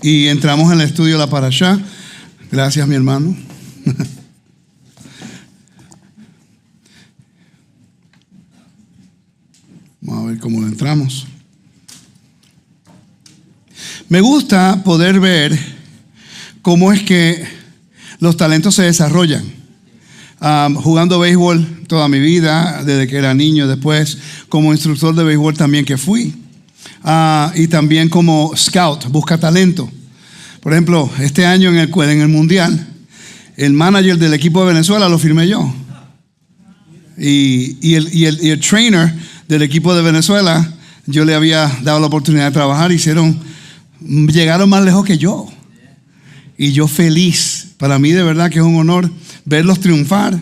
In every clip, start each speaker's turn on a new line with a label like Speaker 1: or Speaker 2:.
Speaker 1: y entramos en el estudio de la Parashá. Gracias, mi hermano. Vamos a ver cómo entramos. Me gusta poder ver cómo es que los talentos se desarrollan. Jugando béisbol toda mi vida, desde que era niño, después como instructor de béisbol también que fui. Y también como scout, busca talento. Por ejemplo, este año en el Mundial, el manager del equipo de Venezuela lo firmé yo. Y el trainer del equipo de Venezuela, yo le había dado la oportunidad de trabajar, llegaron más lejos que yo. Y yo feliz. Para mí de verdad que es un honor verlos triunfar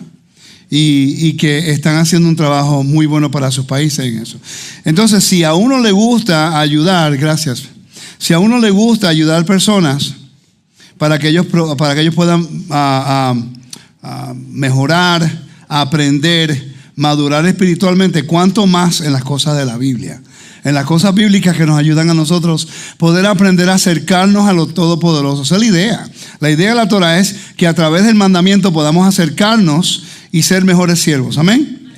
Speaker 1: y que están haciendo un trabajo muy bueno para sus países en eso. Entonces, si a uno le gusta ayudar, gracias. Si a uno le gusta ayudar personas para que ellos puedan mejorar, aprender, madurar espiritualmente, cuánto más en las cosas de la Biblia. En las cosas bíblicas que nos ayudan a nosotros poder aprender a acercarnos a lo todopoderoso. Esa es la idea. La idea de la Torah es que a través del mandamiento podamos acercarnos y ser mejores siervos. Amén.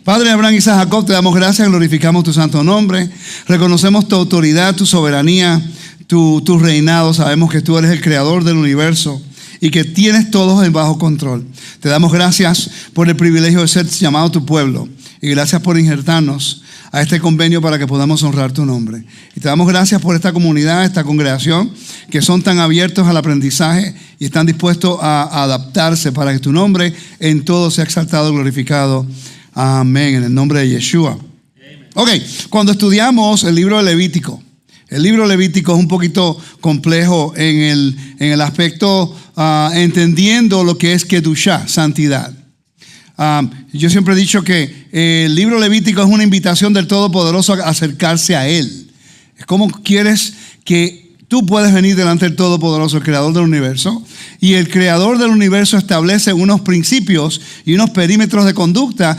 Speaker 1: Padre Abraham, Isaac, Jacob, te damos gracias, glorificamos tu santo nombre, reconocemos tu autoridad, tu soberanía, tu reinado. Sabemos que tú eres el creador del universo y que tienes todos bajo control. Te damos gracias por el privilegio de ser llamado tu pueblo y gracias por injertarnos a este convenio para que podamos honrar tu nombre. Y te damos gracias por esta comunidad, esta congregación, que son tan abiertos al aprendizaje y están dispuestos a adaptarse para que tu nombre en todo sea exaltado y glorificado. Amén, en el nombre de Yeshua. Ok, cuando estudiamos el libro de Levítico, el libro de Levítico es un poquito complejo en el aspecto entendiendo lo que es Kedushá, santidad. Yo siempre he dicho que el libro Levítico es una invitación del Todopoderoso a acercarse a Él. Es como quieres que tú puedes venir delante del Todopoderoso, el Creador del universo, y el Creador del universo establece unos principios y unos perímetros de conducta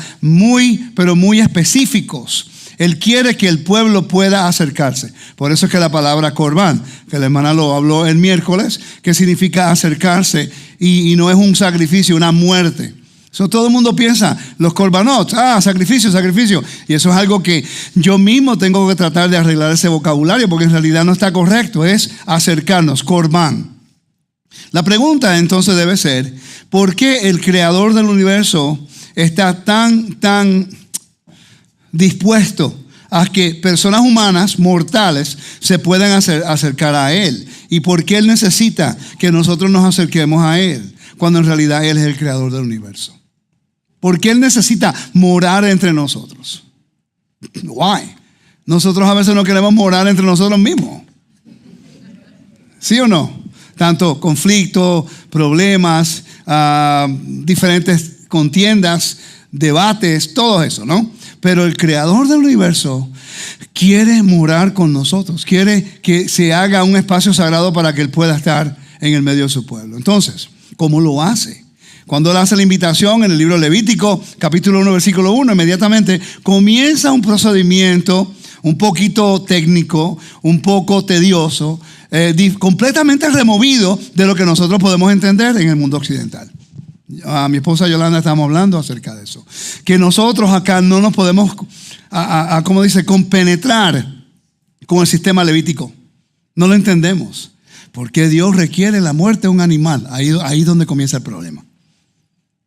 Speaker 1: pero muy específicos. Él quiere que el pueblo pueda acercarse. Por eso es que la palabra corbán, que la hermana lo habló el miércoles, que significa acercarse y no es un sacrificio, una muerte. Eso todo el mundo piensa, los korbanot, sacrificio. Y eso es algo que yo mismo tengo que tratar de arreglar ese vocabulario porque en realidad no está correcto, es acercarnos, corbán. La pregunta entonces debe ser, ¿por qué el creador del universo está tan dispuesto a que personas humanas, mortales, se puedan acercar a Él? ¿Y por qué Él necesita que nosotros nos acerquemos a Él cuando en realidad Él es el creador del universo? ¿Por qué Él necesita morar entre nosotros? Why? Nosotros a veces no queremos morar entre nosotros mismos. ¿Sí o no? Tanto conflictos, problemas, diferentes contiendas, debates, todo eso, ¿no? Pero el creador del universo quiere morar con nosotros. Quiere que se haga un espacio sagrado para que Él pueda estar en el medio de su pueblo. Entonces, ¿cómo lo hace? Cuando Él hace la invitación en el libro Levítico, capítulo 1, versículo 1, inmediatamente comienza un procedimiento un poquito técnico, un poco tedioso, completamente removido de lo que nosotros podemos entender en el mundo occidental. A mi esposa Yolanda estamos hablando acerca de eso. Que nosotros acá no nos podemos, como dice, compenetrar con el sistema levítico. No lo entendemos. ¿Por qué Dios requiere la muerte de un animal? Ahí es donde comienza el problema.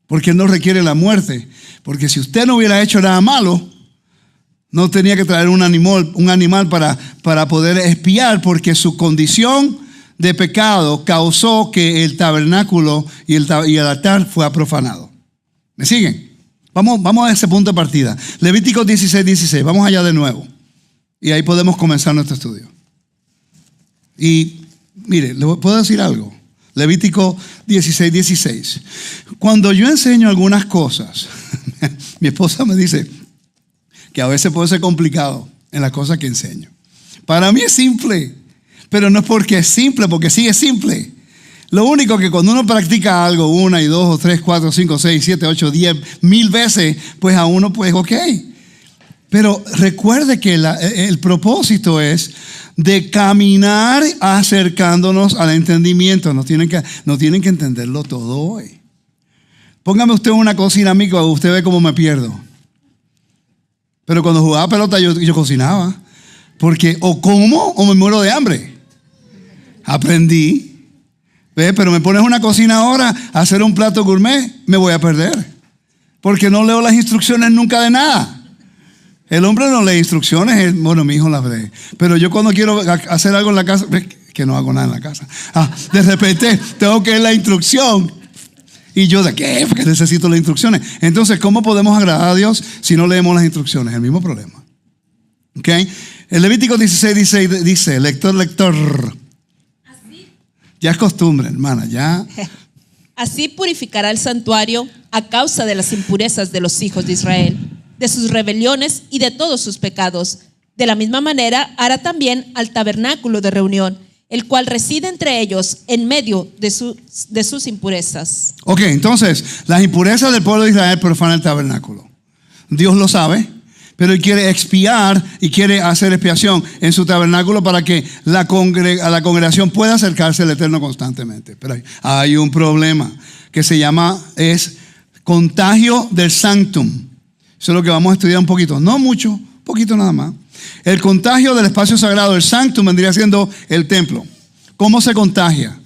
Speaker 1: ¿Por qué no requiere la muerte? Porque si usted no hubiera hecho nada malo, no tenía que traer un animal para poder expiar, porque su condición de pecado causó que el tabernáculo y el altar fuera profanado. ¿Me siguen? Vamos a ese punto de partida. Levítico 16. Vamos allá de nuevo. Y ahí podemos comenzar nuestro estudio. Y mire, ¿le puedo decir algo? Levítico 16. Cuando yo enseño algunas cosas, mi esposa me dice que a veces puede ser complicado en las cosas que enseño. Para mí es simple, pero no es porque es simple, porque sí es simple. Lo único que cuando uno practica algo 1 y 2 o 3, 4, 5, 6, 7, 8, 10, 1000 veces, pues a uno pues ok. Pero recuerde que el propósito es de caminar acercándonos al entendimiento. No tienen que entenderlo todo hoy. Póngame usted una cocina a mí, usted ve cómo me pierdo. Pero cuando jugaba pelota yo cocinaba. Porque o como o me muero de hambre. Aprendí. ¿Ve? Pero me pones una cocina ahora a hacer un plato gourmet, me voy a perder. Porque no leo las instrucciones nunca de nada. El hombre no lee instrucciones, bueno, mi hijo las lee. Pero yo cuando quiero hacer algo en la casa, que no hago nada en la casa. De repente tengo que leer la instrucción. Y yo, ¿de qué? Porque necesito las instrucciones. Entonces, ¿cómo podemos agradar a Dios si no leemos las instrucciones? El mismo problema. ¿Ok? El Levítico 16 dice, lector.
Speaker 2: Así.
Speaker 1: Ya es costumbre, hermana, ya.
Speaker 2: Así purificará el santuario a causa de las impurezas de los hijos de Israel, de sus rebeliones y de todos sus pecados. De la misma manera hará también al tabernáculo de reunión, el cual reside entre ellos en medio de sus impurezas.
Speaker 1: Ok, entonces, las impurezas del pueblo de Israel profanan el tabernáculo. Dios lo sabe, pero Él quiere expiar y quiere hacer expiación en su tabernáculo para que la congregación pueda acercarse al Eterno constantemente. Pero hay un problema que se llama, es contagio del sanctum. Eso es lo que vamos a estudiar un poquito, no mucho, un poquito nada más. El contagio del espacio sagrado, el sanctum, vendría siendo el templo. ¿Cómo se contagia?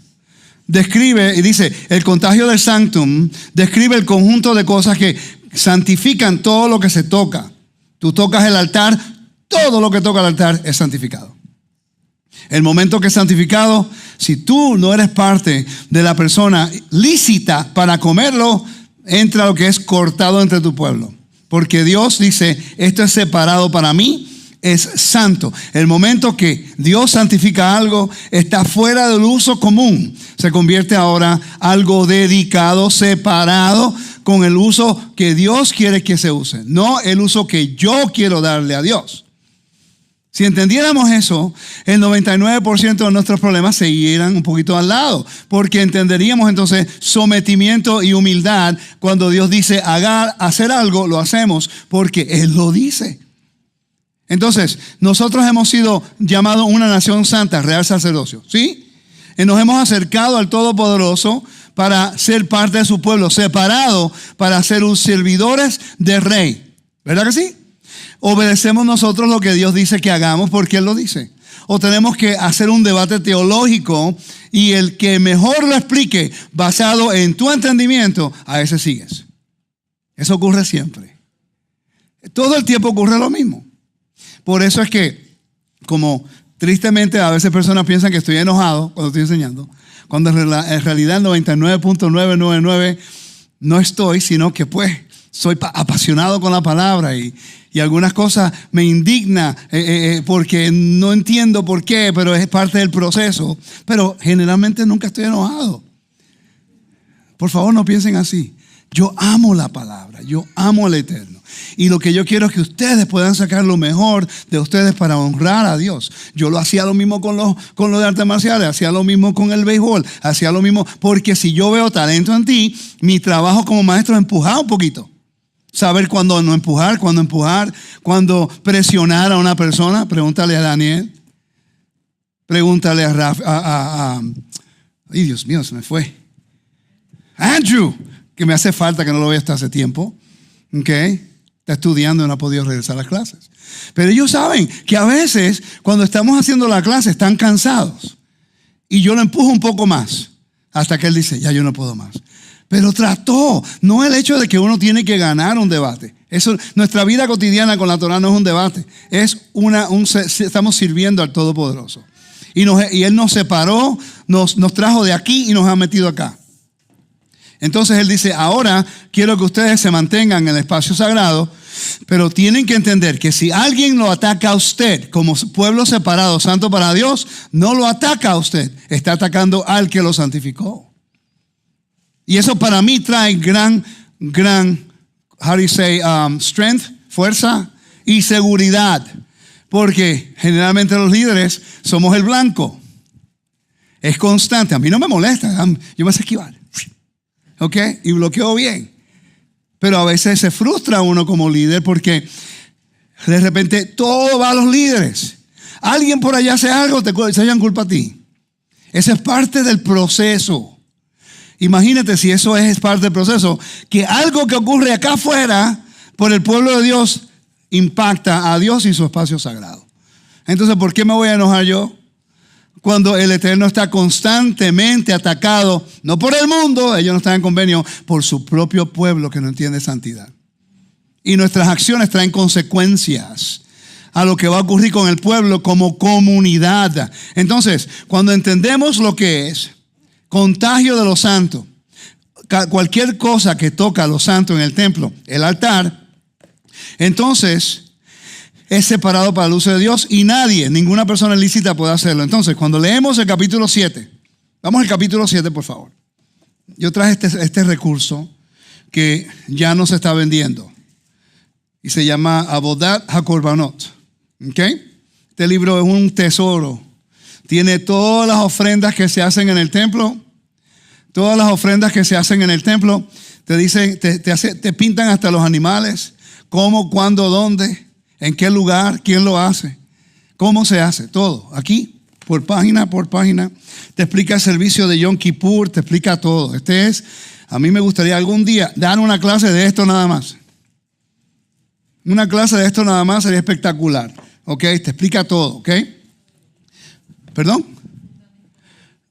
Speaker 1: Describe y dice, el contagio del sanctum describe el conjunto de cosas que santifican todo lo que se toca. Tú tocas el altar, todo lo que toca el altar es santificado. El momento que es santificado, si tú no eres parte de la persona lícita para comerlo, entra lo que es cortado entre tu pueblo. Porque Dios dice, esto es separado para mí, es santo. El momento que Dios santifica algo, está fuera del uso común. Se convierte ahora algo dedicado, separado, con el uso que Dios quiere que se use. No el uso que yo quiero darle a Dios. Si entendiéramos eso, el 99% de nuestros problemas se irían un poquito al lado, porque entenderíamos entonces sometimiento y humildad. Cuando Dios dice hacer algo, lo hacemos porque Él lo dice. Entonces, nosotros hemos sido llamados una nación santa, real sacerdocio, ¿sí? Y nos hemos acercado al Todopoderoso para ser parte de su pueblo, separado para ser servidores del Rey. ¿Verdad que sí? Obedecemos nosotros lo que Dios dice que hagamos porque Él lo dice. O tenemos que hacer un debate teológico y el que mejor lo explique basado en tu entendimiento, a ese sigues. Eso ocurre siempre. Todo el tiempo ocurre lo mismo. Por eso es que, como tristemente a veces personas piensan que estoy enojado cuando estoy enseñando, cuando en realidad 99.999 no estoy, sino que pues soy apasionado con la palabra y algunas cosas me indigna porque no entiendo por qué, pero es parte del proceso. Pero generalmente nunca estoy enojado. Por favor, no piensen así. Yo amo la palabra, yo amo al Eterno. Y lo que yo quiero es que ustedes puedan sacar lo mejor de ustedes para honrar a Dios. Yo lo hacía lo mismo con lo de artes marciales, hacía lo mismo con el béisbol, hacía lo mismo, porque si yo veo talento en ti, mi trabajo como maestro es empujar un poquito. Saber cuándo no empujar, cuándo presionar a una persona. Pregúntale a Daniel, pregúntale a Rafa, ay Dios mío, se me fue. Andrew, que me hace falta, que no lo veo hasta hace tiempo. ¿Ok? Está estudiando y no ha podido regresar a las clases. Pero ellos saben que a veces cuando estamos haciendo la clase están cansados. Y yo lo empujo un poco más. Hasta que él dice, ya yo no puedo más. Pero trató. No el hecho de que uno tiene que ganar un debate. Eso, nuestra vida cotidiana con la Torah no es un debate. Es estamos sirviendo al Todopoderoso. Y Él nos separó, nos trajo de aquí y nos ha metido acá. Entonces Él dice, ahora quiero que ustedes se mantengan en el espacio sagrado, pero tienen que entender que si alguien lo ataca a usted como pueblo separado, santo para Dios, no lo ataca a usted, está atacando al que lo santificó. Y eso para mí trae gran, how do you say, strength, fuerza y seguridad, porque generalmente los líderes somos el blanco. Es constante, a mí no me molesta, yo me sé esquivar. ¿Ok? Y bloqueo bien. Pero a veces se frustra uno como líder porque de repente todo va a los líderes. alguien por allá hace algo, se echan culpa a ti. Esa es parte del proceso. Imagínate si eso es parte del proceso, que algo que ocurre acá afuera por el pueblo de Dios impacta a Dios y su espacio sagrado. Entonces, ¿por qué me voy a enojar yo? Cuando el Eterno está constantemente atacado, no por el mundo, ellos no están en convenio, por su propio pueblo que no entiende santidad. Y nuestras acciones traen consecuencias a lo que va a ocurrir con el pueblo como comunidad. Entonces, cuando entendemos lo que es contagio de los santos, cualquier cosa que toca a los santos en el templo, el altar, entonces es separado para el uso de Dios y nadie, ninguna persona ilícita puede hacerlo. Entonces, cuando leemos el capítulo 7, vamos al capítulo 7, por favor. Yo traje este recurso que ya no se está vendiendo y se llama Avodat HaKorbanot. ¿Ok? Este libro es un tesoro. Tiene todas las ofrendas que se hacen en el templo. Todas las ofrendas que se hacen en el templo. Te dicen, te pintan hasta los animales. Cómo, cuándo, dónde. ¿En qué lugar? ¿Quién lo hace? ¿Cómo se hace? Todo. Aquí, por página. Te explica el servicio de Yom Kippur, te explica todo. A mí me gustaría algún día dar una clase de esto nada más. Una clase de esto nada más sería espectacular. ¿Ok? Te explica todo. ¿Ok? ¿Perdón?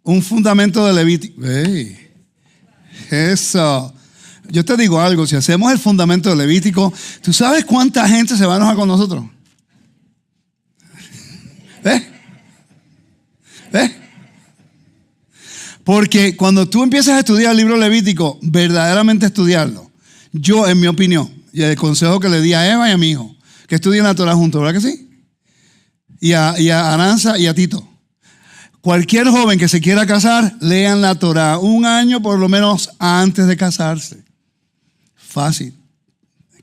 Speaker 1: Un fundamento de Levítico. Hey, eso. Yo te digo algo, si hacemos el fundamento de Levítico, ¿tú sabes cuánta gente se va a enojar con nosotros? Porque cuando tú empiezas a estudiar el libro Levítico, verdaderamente estudiarlo, yo, en mi opinión, y el consejo que le di a Eva y a mi hijo, que estudien la Torah juntos, ¿verdad que sí? Y a Aranza y a Tito. Cualquier joven que se quiera casar, lean la Torah 1 año por lo menos antes de casarse. Fácil.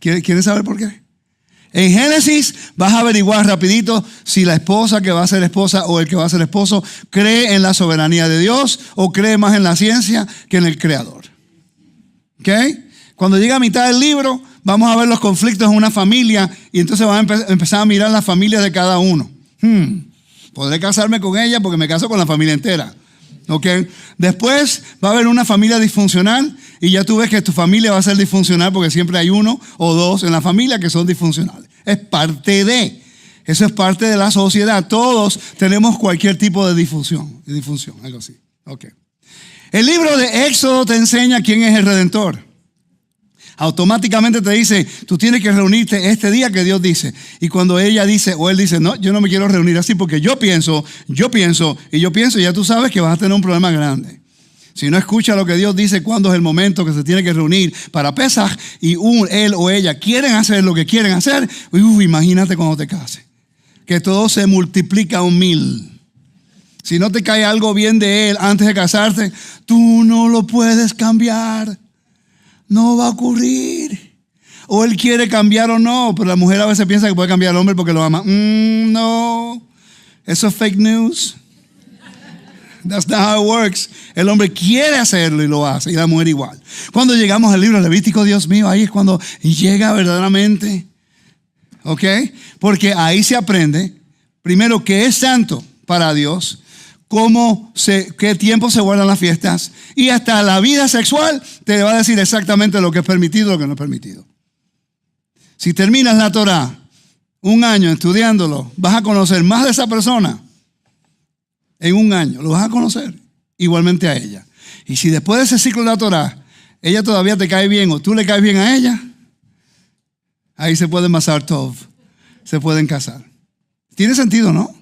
Speaker 1: ¿Quieres saber por qué? En Génesis vas a averiguar rapidito si la esposa que va a ser esposa o el que va a ser esposo cree en la soberanía de Dios o cree más en la ciencia que en el Creador. ¿Ok? Cuando llega a mitad del libro, vamos a ver los conflictos en una familia y entonces van a empezar a mirar las familias de cada uno. Podré casarme con ella porque me caso con la familia entera. ¿Okay? Después va a haber una familia disfuncional y ya tú ves que tu familia va a ser disfuncional porque siempre hay 1 o 2 en la familia que son disfuncionales. Es parte de, eso es parte de la sociedad. Todos tenemos cualquier tipo de disfunción, algo así. Okay. El libro de Éxodo te enseña quién es el Redentor. Automáticamente te dice, tú tienes que reunirte este día que Dios dice. Y cuando ella dice o él dice, no, yo no me quiero reunir así porque yo pienso, ya tú sabes que vas a tener un problema grande. Si no escuchas lo que Dios dice, cuándo es el momento que se tiene que reunir para Pesaj y él o ella quieren hacer lo que quieren hacer, imagínate cuando te cases. Que todo se multiplica 1000. Si no te cae algo bien de él antes de casarte, tú no lo puedes cambiar. No va a ocurrir. O él quiere cambiar o no, pero la mujer a veces piensa que puede cambiar al hombre porque lo ama. No, eso es fake news. That's not how it works. El hombre quiere hacerlo y lo hace, y la mujer igual. Cuando llegamos al libro Levítico, Dios mío, ahí es cuando llega verdaderamente. ¿Ok? Porque ahí se aprende, primero, que es santo para Dios, qué tiempo se guardan las fiestas, y hasta la vida sexual te va a decir exactamente lo que es permitido y lo que no es permitido. Si terminas la Torah 1 año estudiándolo, vas a conocer más de esa persona en 1 año, lo vas a conocer igualmente a ella. Y si después de ese ciclo de la Torah ella todavía te cae bien o tú le caes bien a ella, ahí se pueden masar tov, se pueden casar. Tiene sentido, ¿no?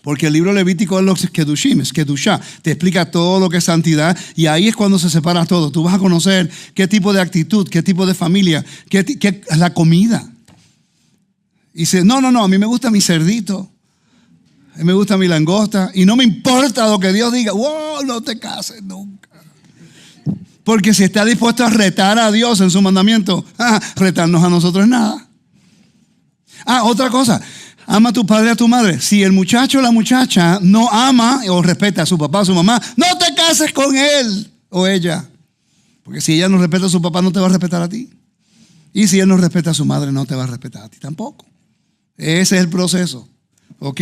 Speaker 1: Porque el libro Levítico es lo que es Kedushim, es Kedushá. Te explica todo lo que es santidad y ahí es cuando se separa todo. Tú vas a conocer qué tipo de actitud, qué tipo de familia, qué es la comida. Y dice, no, a mí me gusta mi cerdito, a mí me gusta mi langosta y no me importa lo que Dios diga. Wow, no te cases nunca. Porque si está dispuesto a retar a Dios en su mandamiento, retarnos a nosotros es nada. Otra cosa. Ama a tu padre y a tu madre. Si el muchacho o la muchacha no ama o respeta a su papá o a su mamá, no te cases con él o ella. Porque si ella no respeta a su papá, no te va a respetar a ti. Y si él no respeta a su madre, no te va a respetar a ti tampoco. Ese es el proceso. ¿ok?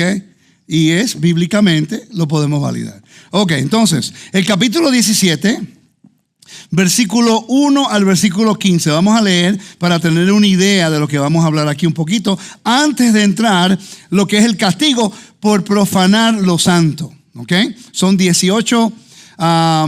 Speaker 1: Y es bíblicamente, lo podemos validar. Ok, entonces, el capítulo 17, versículo 1 al versículo 15. Vamos a leer para tener una idea de lo que vamos a hablar aquí un poquito, antes de entrar lo que es el castigo por profanar lo santo. ¿Ok? Son 18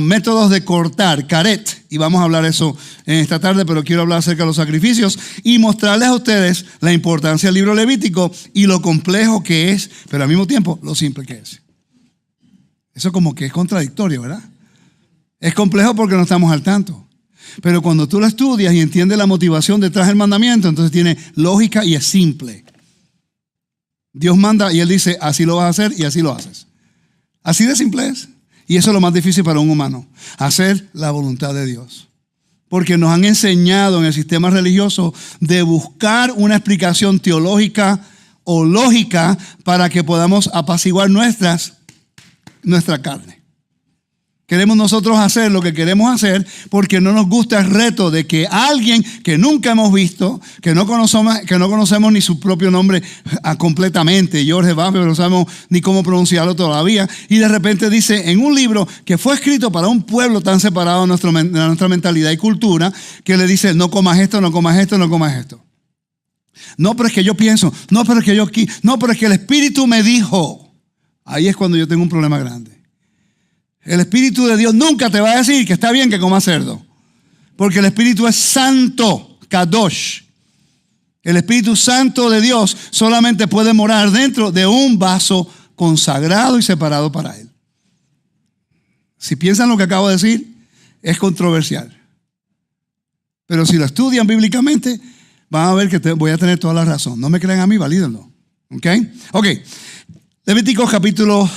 Speaker 1: métodos de cortar, caret, y vamos a hablar eso en esta tarde, pero quiero hablar acerca de los sacrificios y mostrarles a ustedes la importancia del libro Levítico y lo complejo que es, pero al mismo tiempo lo simple que es. Eso como que es contradictorio, ¿verdad? Es complejo porque no estamos al tanto, pero cuando tú lo estudias y entiendes la motivación detrás del mandamiento, entonces tiene lógica y es simple. Dios manda y Él dice, así lo vas a hacer y así lo haces. Así de simple es. Y eso es lo más difícil para un humano, hacer la voluntad de Dios. Porque nos han enseñado en el sistema religioso de buscar una explicación teológica o lógica para que podamos apaciguar nuestra carne. Queremos nosotros hacer lo que queremos hacer porque no nos gusta el reto de que alguien que nunca hemos visto, que no conocemos ni su propio nombre completamente, George Baptist, no sabemos ni cómo pronunciarlo todavía, y de repente dice en un libro que fue escrito para un pueblo tan separado de nuestra mentalidad y cultura, que le dice, no comas esto, no comas esto, no comas esto. No, pero es que yo pienso, no, pero es que yo aquí, no, pero es que el Espíritu me dijo. Ahí es cuando yo tengo un problema grande. El Espíritu de Dios nunca te va a decir que está bien que comas cerdo. Porque el Espíritu es santo, kadosh. El Espíritu Santo de Dios solamente puede morar dentro de un vaso consagrado y separado para Él. Si piensan lo que acabo de decir, es controversial. Pero si lo estudian bíblicamente, van a ver que voy a tener toda la razón. No me crean a mí, valídenlo. Ok. Levítico capítulo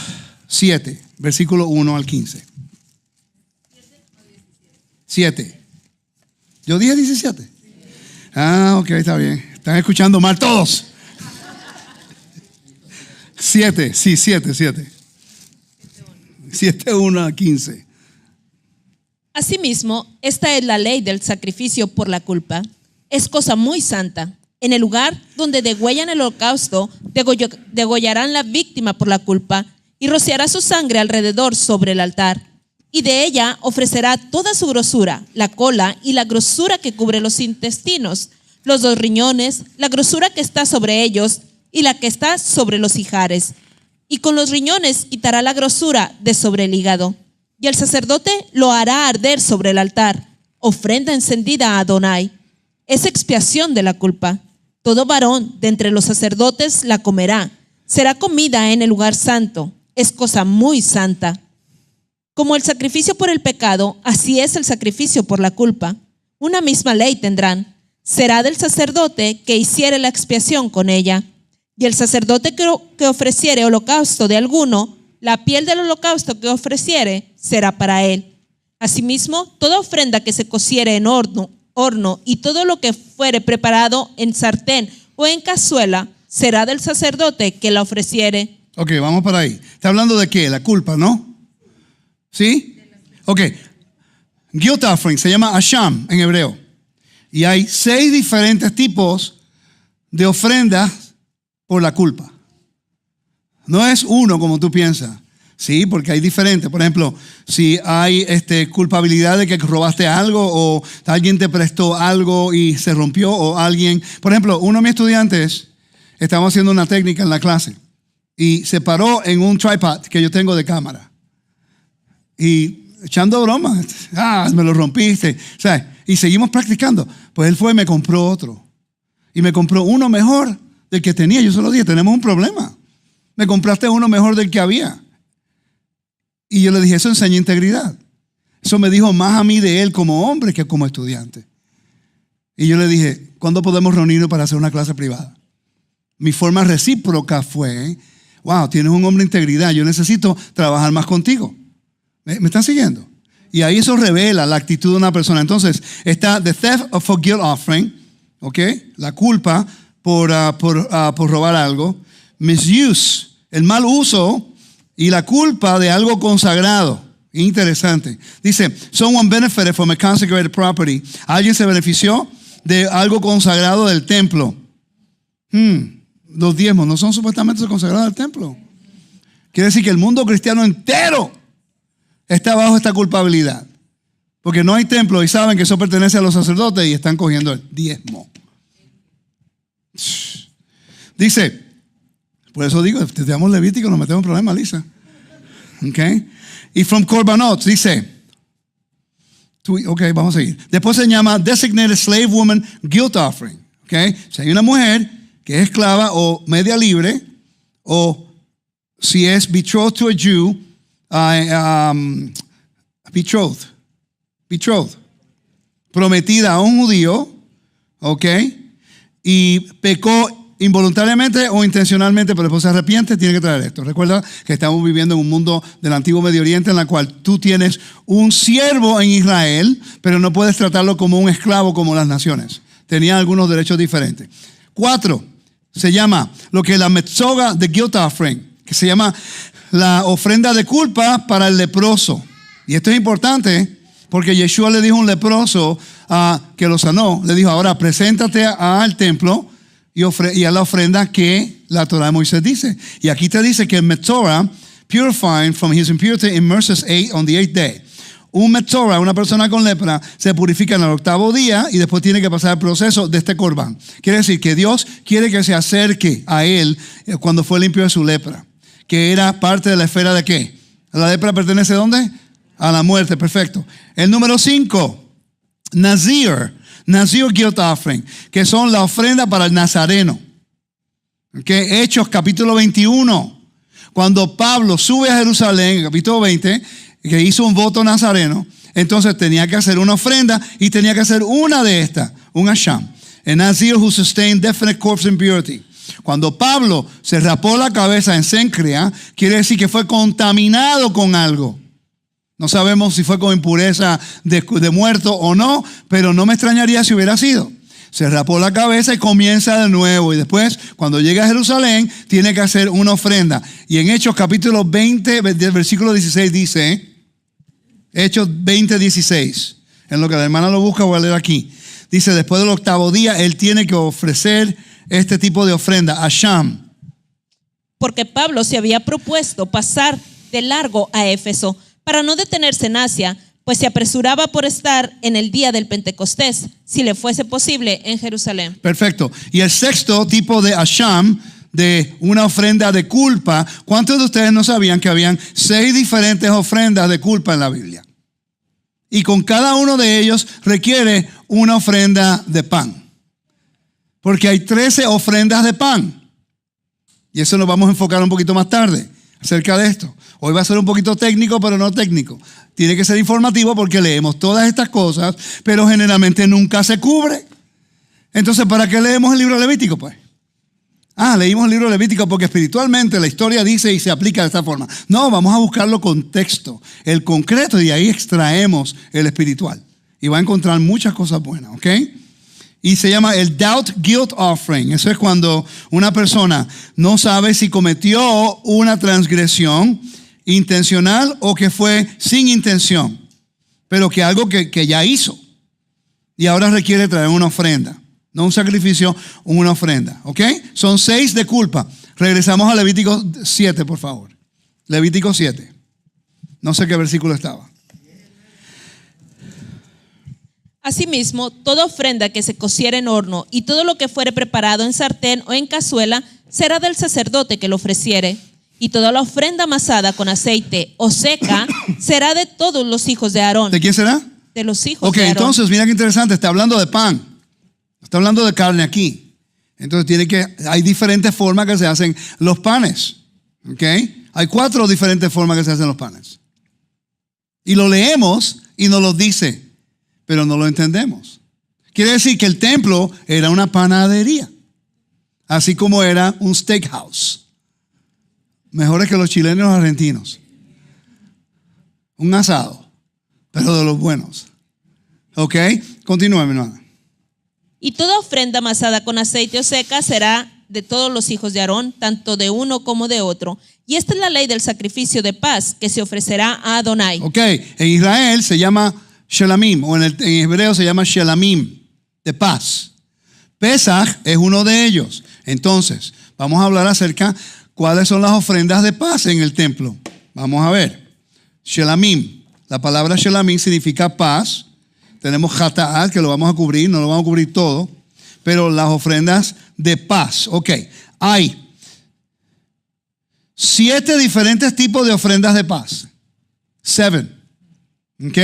Speaker 1: 7. Versículo 1 al 15. 7. ¿Yo dije 17? Ok, está bien. Están escuchando mal todos. 7, sí, 7. 7, 1 al 15.
Speaker 2: Asimismo, esta es la ley del sacrificio por la culpa. Es cosa muy santa. En el lugar donde degüellan el holocausto, degollarán la víctima por la culpa y rociará su sangre alrededor sobre el altar. Y de ella ofrecerá toda su grosura, la cola y la grosura que cubre los intestinos, los 2 riñones, la grosura que está sobre ellos y la que está sobre los ijares. Y con los riñones quitará la grosura de sobre el hígado. Y el sacerdote lo hará arder sobre el altar, ofrenda encendida a Adonai. Es expiación de la culpa. Todo varón de entre los sacerdotes la comerá. Será comida en el lugar santo. Es cosa muy santa. Como el sacrificio por el pecado, así es el sacrificio por la culpa. Una misma ley tendrán. Será del sacerdote que hiciere la expiación con ella. Y el sacerdote que ofreciere holocausto de alguno, la piel del holocausto que ofreciere, será para él. Asimismo, toda ofrenda que se cociere en horno y todo lo que fuere preparado en sartén o en cazuela, será del sacerdote que la ofreciere.
Speaker 1: Ok, vamos para ahí. ¿Está hablando de qué? La culpa, ¿no? ¿Sí? Ok. Guilt offering se llama asham en hebreo. Y hay 6 diferentes tipos de ofrendas por la culpa. No es uno como tú piensas. Sí, porque hay diferentes. Por ejemplo, si hay culpabilidad de que robaste algo o alguien te prestó algo y se rompió o alguien... Por ejemplo, uno de mis estudiantes, estábamos haciendo una técnica en la clase y se paró en un tripod que yo tengo de cámara. Y echando bromas, me lo rompiste. O sea, y seguimos practicando. Pues él fue y me compró otro. Y me compró uno mejor del que tenía. Yo solo dije, tenemos un problema. Me compraste uno mejor del que había. Y yo le dije, eso enseña integridad. Eso me dijo más a mí de él como hombre que como estudiante. Y yo le dije, ¿cuándo podemos reunirnos para hacer una clase privada? Mi forma recíproca fue, wow, tienes un hombre de integridad, yo necesito trabajar más contigo. ¿Me están siguiendo? Y ahí eso revela la actitud de una persona. Entonces, está the theft of a guilt offering, ¿ok? La culpa por robar algo. Misuse, el mal uso y la culpa de algo consagrado. Interesante. Dice, someone benefited from a consecrated property. Alguien se benefició de algo consagrado del templo. Los diezmos no son supuestamente consagrados al templo. Quiere decir que el mundo cristiano entero está bajo esta culpabilidad. Porque no hay templo y saben que eso pertenece a los sacerdotes y están cogiendo el diezmo. Dice, por eso digo, estudiamos Levítico, nos metemos en problemas, Lisa. Okay. Y from Korbanot, dice, ok, vamos a seguir. Después se llama Designated Slave Woman Guilt Offering. Okay. Si hay una mujer que es esclava o media libre, o si es betrothed to a Jew, betrothed, prometida a un judío, ok, y pecó involuntariamente o intencionalmente, pero después se arrepiente, tiene que traer esto. Recuerda que estamos viviendo en un mundo del antiguo Medio Oriente en la cual tú tienes un siervo en Israel, pero no puedes tratarlo como un esclavo como las naciones. Tenían algunos derechos diferentes. 4, se llama lo que es la Metzoga de Guilt Offering, que se llama la ofrenda de culpa para el leproso. Y esto es importante porque Yeshua le dijo a un leproso que lo sanó, le dijo, ahora preséntate al templo y a la ofrenda que la Torah de Moisés dice. Y aquí te dice que el Metzora, purifying from his impurity, immerses on the 8th day. Un Metzora, una persona con lepra, se purifica en el 8º día y después tiene que pasar el proceso de este corbán. Quiere decir que Dios quiere que se acerque a él cuando fue limpio de su lepra, que era parte de la esfera de ¿qué? ¿La lepra pertenece a dónde? A la muerte, perfecto. El número 5, Nazir Guilt Offering, que son la ofrenda para el nazareno. Okay. Hechos capítulo 21, cuando Pablo sube a Jerusalén, capítulo 20, que hizo un voto nazareno, entonces tenía que hacer una ofrenda y tenía que hacer una de estas, un asham. A Nazir who sustained definite corpse impurity. Cuando Pablo se rapó la cabeza en Cencrea, quiere decir que fue contaminado con algo. No sabemos si fue con impureza de muerto o no, pero no me extrañaría si hubiera sido. Se rapó la cabeza y comienza de nuevo. Y después, cuando llega a Jerusalén, tiene que hacer una ofrenda. Y en Hechos capítulo 20, versículo 16 dice, Hechos 20, 16. En lo que la hermana lo busca, voy a leer aquí. Dice, después del 8º día, él tiene que ofrecer este tipo de ofrenda, asham.
Speaker 2: Porque Pablo se había propuesto pasar de largo a Éfeso para no detenerse en Asia, pues se apresuraba por estar en el día del Pentecostés, si le fuese posible, en Jerusalén. Perfecto. Y el 6º tipo de asham, de una ofrenda de culpa, ¿cuántos de ustedes no sabían que habían 6 diferentes ofrendas de culpa en la Biblia? Y con cada uno de ellos requiere una ofrenda de pan. Porque hay 13 ofrendas de pan. Y eso nos vamos a enfocar un poquito más tarde acerca de esto. Hoy va a ser un poquito técnico, pero no técnico. Tiene que ser informativo porque leemos todas estas cosas, pero generalmente nunca se cubre. Entonces, ¿para qué leemos el libro de Levítico, pues? Leímos el libro de Levítico porque espiritualmente la historia dice y se aplica de esta forma. No, vamos a buscarlo contexto, el concreto, y ahí extraemos el espiritual. Y va a encontrar muchas cosas buenas, ¿ok? Y se llama el Doubt Guilt Offering. Eso es cuando una persona no sabe si cometió una transgresión intencional o que fue sin intención, pero que algo que ya hizo y ahora requiere traer una ofrenda, no un sacrificio, una ofrenda, ¿ok? Son 6 de culpa. Regresamos a Levítico 7, por favor. Levítico 7. No sé qué versículo estaba. Asimismo, toda ofrenda que se cociere en horno y todo lo que fuere preparado en sartén o en cazuela será del sacerdote que lo ofreciere. Y toda la ofrenda amasada con aceite o seca será de todos los hijos de Aarón.
Speaker 1: ¿De quién será?
Speaker 2: De los hijos de
Speaker 1: Aarón. Ok, entonces mira qué interesante, está hablando de pan. Está hablando de carne aquí. Entonces hay diferentes formas que se hacen los panes. Ok, hay 4 diferentes formas que se hacen los panes. Y lo leemos y nos lo dice, pero no lo entendemos. Quiere decir que el templo era una panadería, así como era un steakhouse. Mejores que los chilenos y los argentinos. Un asado, pero de los buenos. ¿Ok? Continúa, mi hermana.
Speaker 2: Y toda ofrenda amasada con aceite o seca será de todos los hijos de Aarón, tanto de uno como de otro. Y esta es la ley del sacrificio de paz que se ofrecerá a Adonai. Ok,
Speaker 1: en Israel se llama Shelamim, o en hebreo se llama Shelamim, de paz. Pesaj es uno de ellos. Entonces, Vamos a hablar acerca cuáles son las ofrendas de paz en el templo. Vamos a ver. Shelamim. La palabra Shelamim significa paz. Tenemos Hata'at, que lo vamos a cubrir, no lo vamos a cubrir todo. Pero las ofrendas de paz. Ok. Hay 7 diferentes tipos de ofrendas de paz. 7. Ok.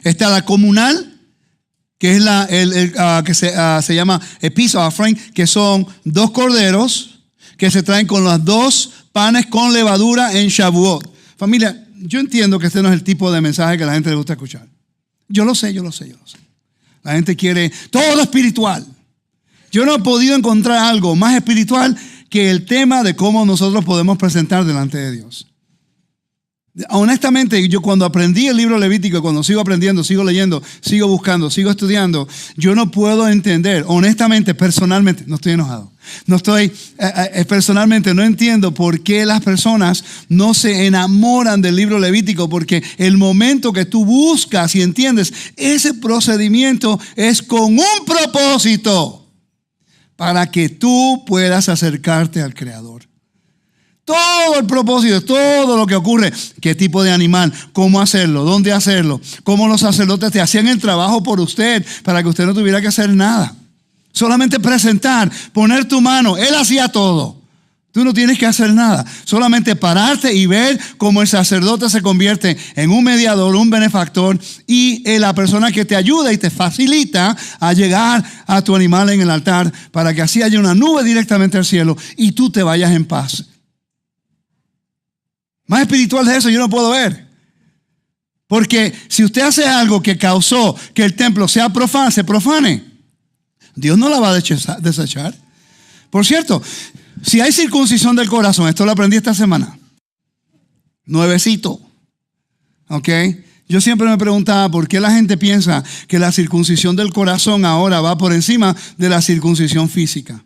Speaker 1: Está la comunal, que es que se llama a peace offering, que son 2 corderos que se traen con los 2 panes con levadura en Shavuot. Familia, yo entiendo que este no es el tipo de mensaje que a la gente le gusta escuchar. Yo lo sé. La gente quiere todo espiritual. Yo no he podido encontrar algo más espiritual que el tema de cómo nosotros podemos presentar delante de Dios. Honestamente, yo cuando aprendí el libro Levítico, cuando sigo aprendiendo, sigo leyendo, sigo buscando, sigo estudiando, yo no puedo entender, honestamente, personalmente, no estoy enojado. Personalmente no entiendo por qué las personas no se enamoran del libro Levítico, porque el momento que tú buscas y entiendes, ese procedimiento es con un propósito, para que tú puedas acercarte al Creador. Todo el propósito, todo lo que ocurre, qué tipo de animal, cómo hacerlo, dónde hacerlo, cómo los sacerdotes te hacían el trabajo por usted para que usted no tuviera que hacer nada. Solamente presentar, poner tu mano, Él hacía todo. Tú no tienes que hacer nada, solamente pararte y ver cómo el sacerdote se convierte en un mediador, un benefactor y la persona que te ayuda y te facilita a llegar a tu animal en el altar para que así haya una nube directamente al cielo y tú te vayas en paz. Más espiritual de eso yo no puedo ver. Porque si usted hace algo que causó que el templo se profane, Dios no la va a desechar. Por cierto, si hay circuncisión del corazón, esto lo aprendí esta semana, nuevecito, ¿ok? Yo siempre me preguntaba por qué la gente piensa que la circuncisión del corazón ahora va por encima de la circuncisión física,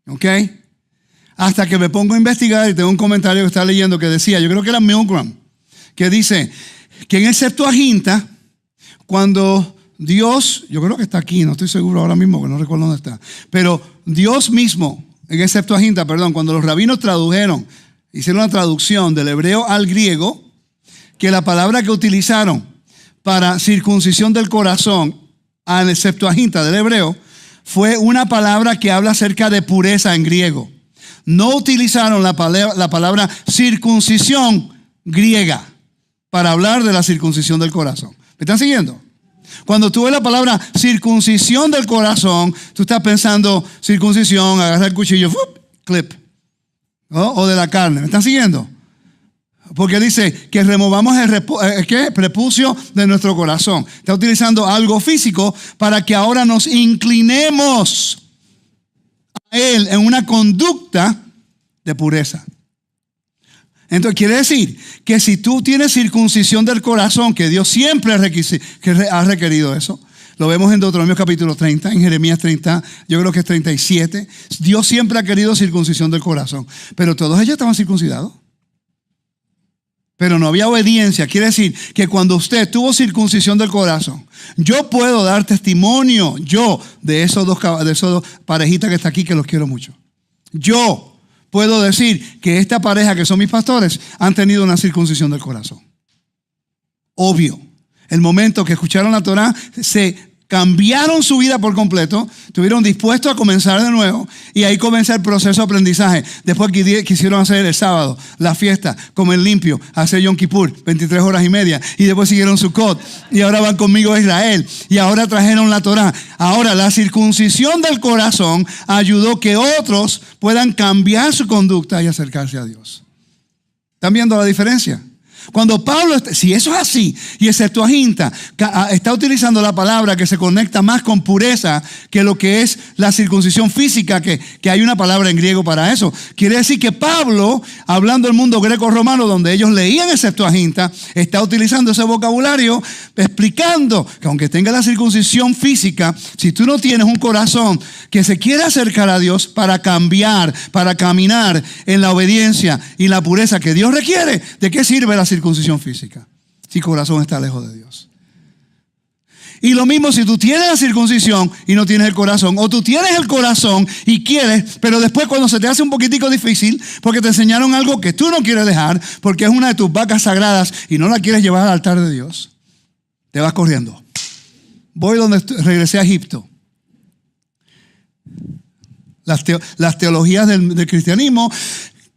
Speaker 1: ¿ok? Hasta que me pongo a investigar y tengo un comentario que estaba leyendo que decía, yo creo que era Milgram, que dice que en el Septuaginta, cuando Dios, yo creo que está aquí, no estoy seguro ahora mismo, que no recuerdo dónde está, pero Dios mismo, en el Septuaginta, cuando los rabinos hicieron la traducción del hebreo al griego, que la palabra que utilizaron para circuncisión del corazón al Septuaginta del hebreo fue una palabra que habla acerca de pureza en griego. No utilizaron la palabra circuncisión griega para hablar de la circuncisión del corazón. ¿Me están siguiendo? Cuando tú ves la palabra circuncisión del corazón, tú estás pensando circuncisión, agarrar el cuchillo, clip, ¿no? O de la carne. ¿Me están siguiendo? Porque dice que removamos el prepucio de nuestro corazón. Está utilizando algo físico para que ahora nos inclinemos a Él en una conducta de pureza. Entonces quiere decir que si tú tienes circuncisión del corazón, que Dios siempre ha requerido eso, lo vemos en Deuteronomio capítulo 30, en Jeremías 30, yo creo que es 37, Dios siempre ha querido circuncisión del corazón, pero todos ellos estaban circuncidados. Pero no había obediencia. Quiere decir que cuando usted tuvo circuncisión del corazón, yo puedo dar testimonio, de esos dos parejitas que está aquí, que los quiero mucho. Yo puedo decir que esta pareja que son mis pastores han tenido una circuncisión del corazón. Obvio. El momento que escucharon la Torah, se cambiaron su vida por completo, estuvieron dispuestos a comenzar de nuevo y ahí comenzó el proceso de aprendizaje. Después quisieron hacer el sábado, la fiesta, comer limpio, hacer Yom Kippur, 23 horas y media, y después siguieron Sukkot y ahora van conmigo a Israel y ahora trajeron la Torah. Ahora la circuncisión del corazón ayudó que otros puedan cambiar su conducta y acercarse a Dios. ¿Están viendo la diferencia? Cuando Pablo, si eso es así, y el Septuaginta está utilizando la palabra que se conecta más con pureza que lo que es la circuncisión física, que hay una palabra en griego para eso, quiere decir que Pablo, hablando del mundo greco-romano, donde ellos leían el Septuaginta, está utilizando ese vocabulario, explicando que aunque tenga la circuncisión física, si tú no tienes un corazón que se quiere acercar a Dios para cambiar, para caminar en la obediencia y la pureza que Dios requiere, ¿de qué sirve la circuncisión física si el corazón está lejos de Dios? Y lo mismo si tú tienes la circuncisión y no tienes el corazón, o tú tienes el corazón y quieres, pero después cuando se te hace un poquitico difícil, porque te enseñaron algo que tú no quieres dejar, porque es una de tus vacas sagradas y no la quieres llevar al altar de Dios, te vas corriendo. Voy donde regresé a Egipto. Las teologías del cristianismo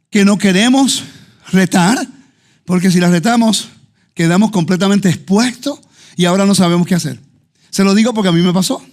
Speaker 1: que no queremos retar, porque si las retamos, quedamos completamente expuestos y ahora no sabemos qué hacer. Se lo digo porque a mí me pasó.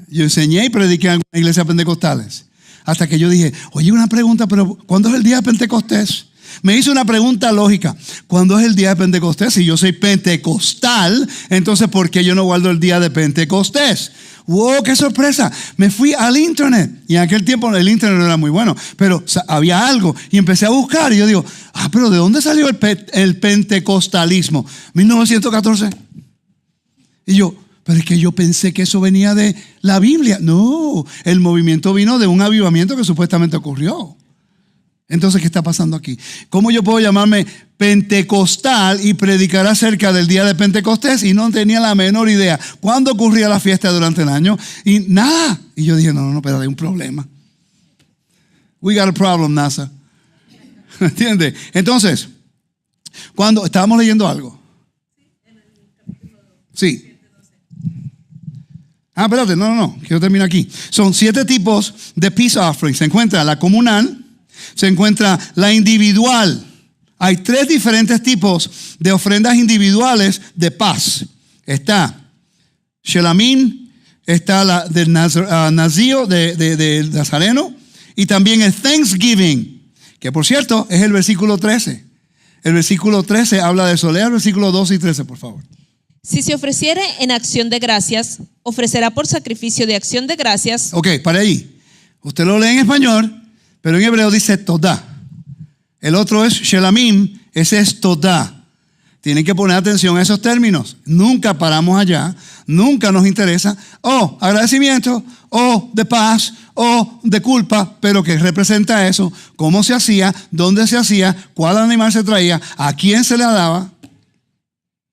Speaker 1: Yo enseñé y prediqué en iglesias pentecostales. Hasta que yo dije, oye, una pregunta, pero ¿cuándo es el día de Pentecostés? Me hizo una pregunta lógica. ¿Cuándo es el día de Pentecostés? Si yo soy pentecostal, entonces ¿por qué yo no guardo el día de Pentecostés? ¡Wow! ¡Qué sorpresa! Me fui al internet. Y en aquel tiempo el internet no era muy bueno, pero había algo. Y empecé a buscar y yo digo, pero ¿de dónde salió el pentecostalismo? 1914. Y yo, pero es que yo pensé que eso venía de la Biblia. No, el movimiento vino de un avivamiento que supuestamente ocurrió. Entonces, ¿qué está pasando aquí? ¿Cómo yo puedo llamarme pentecostal y predicar acerca del día de Pentecostés y no tenía la menor idea cuándo ocurría la fiesta durante el año? Y nada. Y yo dije, no, pero hay un problema. We got a problem, NASA. ¿Entiendes? Entonces, cuando estábamos leyendo algo. Sí. Espérate, no, quiero terminar aquí. Son 7 tipos de peace offering. Se encuentra la comunal, se encuentra la individual. Hay 3 diferentes tipos de ofrendas individuales de paz. Está Shelamim, está la del Nazío, de Nazareno, y también el Thanksgiving, que por cierto es el versículo 13. El versículo 13 habla de eso. Lea el versículo 12 y 13, por favor.
Speaker 2: Si se ofreciere en acción de gracias, ofrecerá por sacrificio de acción de gracias.
Speaker 1: Ok, para ahí. Usted lo lee en español, pero en hebreo dice Todá. El otro es Shelamim, ese es Todá. Tienen que poner atención a esos términos. Nunca paramos allá, nunca nos interesa. Agradecimiento, de paz, de culpa, pero ¿qué representa eso? ¿Cómo se hacía? ¿Dónde se hacía? ¿Cuál animal se traía? ¿A quién se le daba?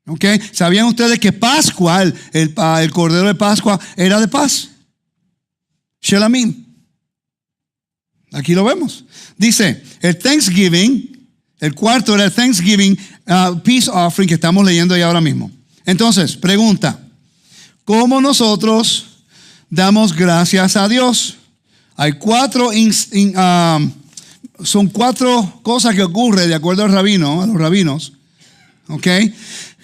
Speaker 1: Okay. ¿Sabían ustedes que Pascua, el cordero de Pascua, era de paz? Shelamim. Aquí lo vemos. Dice, el Thanksgiving, el cuarto era el Thanksgiving Peace Offering que estamos leyendo ahí ahora mismo. Entonces, pregunta, ¿cómo nosotros damos gracias a Dios? Hay 4, son 4 cosas que ocurren de acuerdo a los rabinos, ¿ok?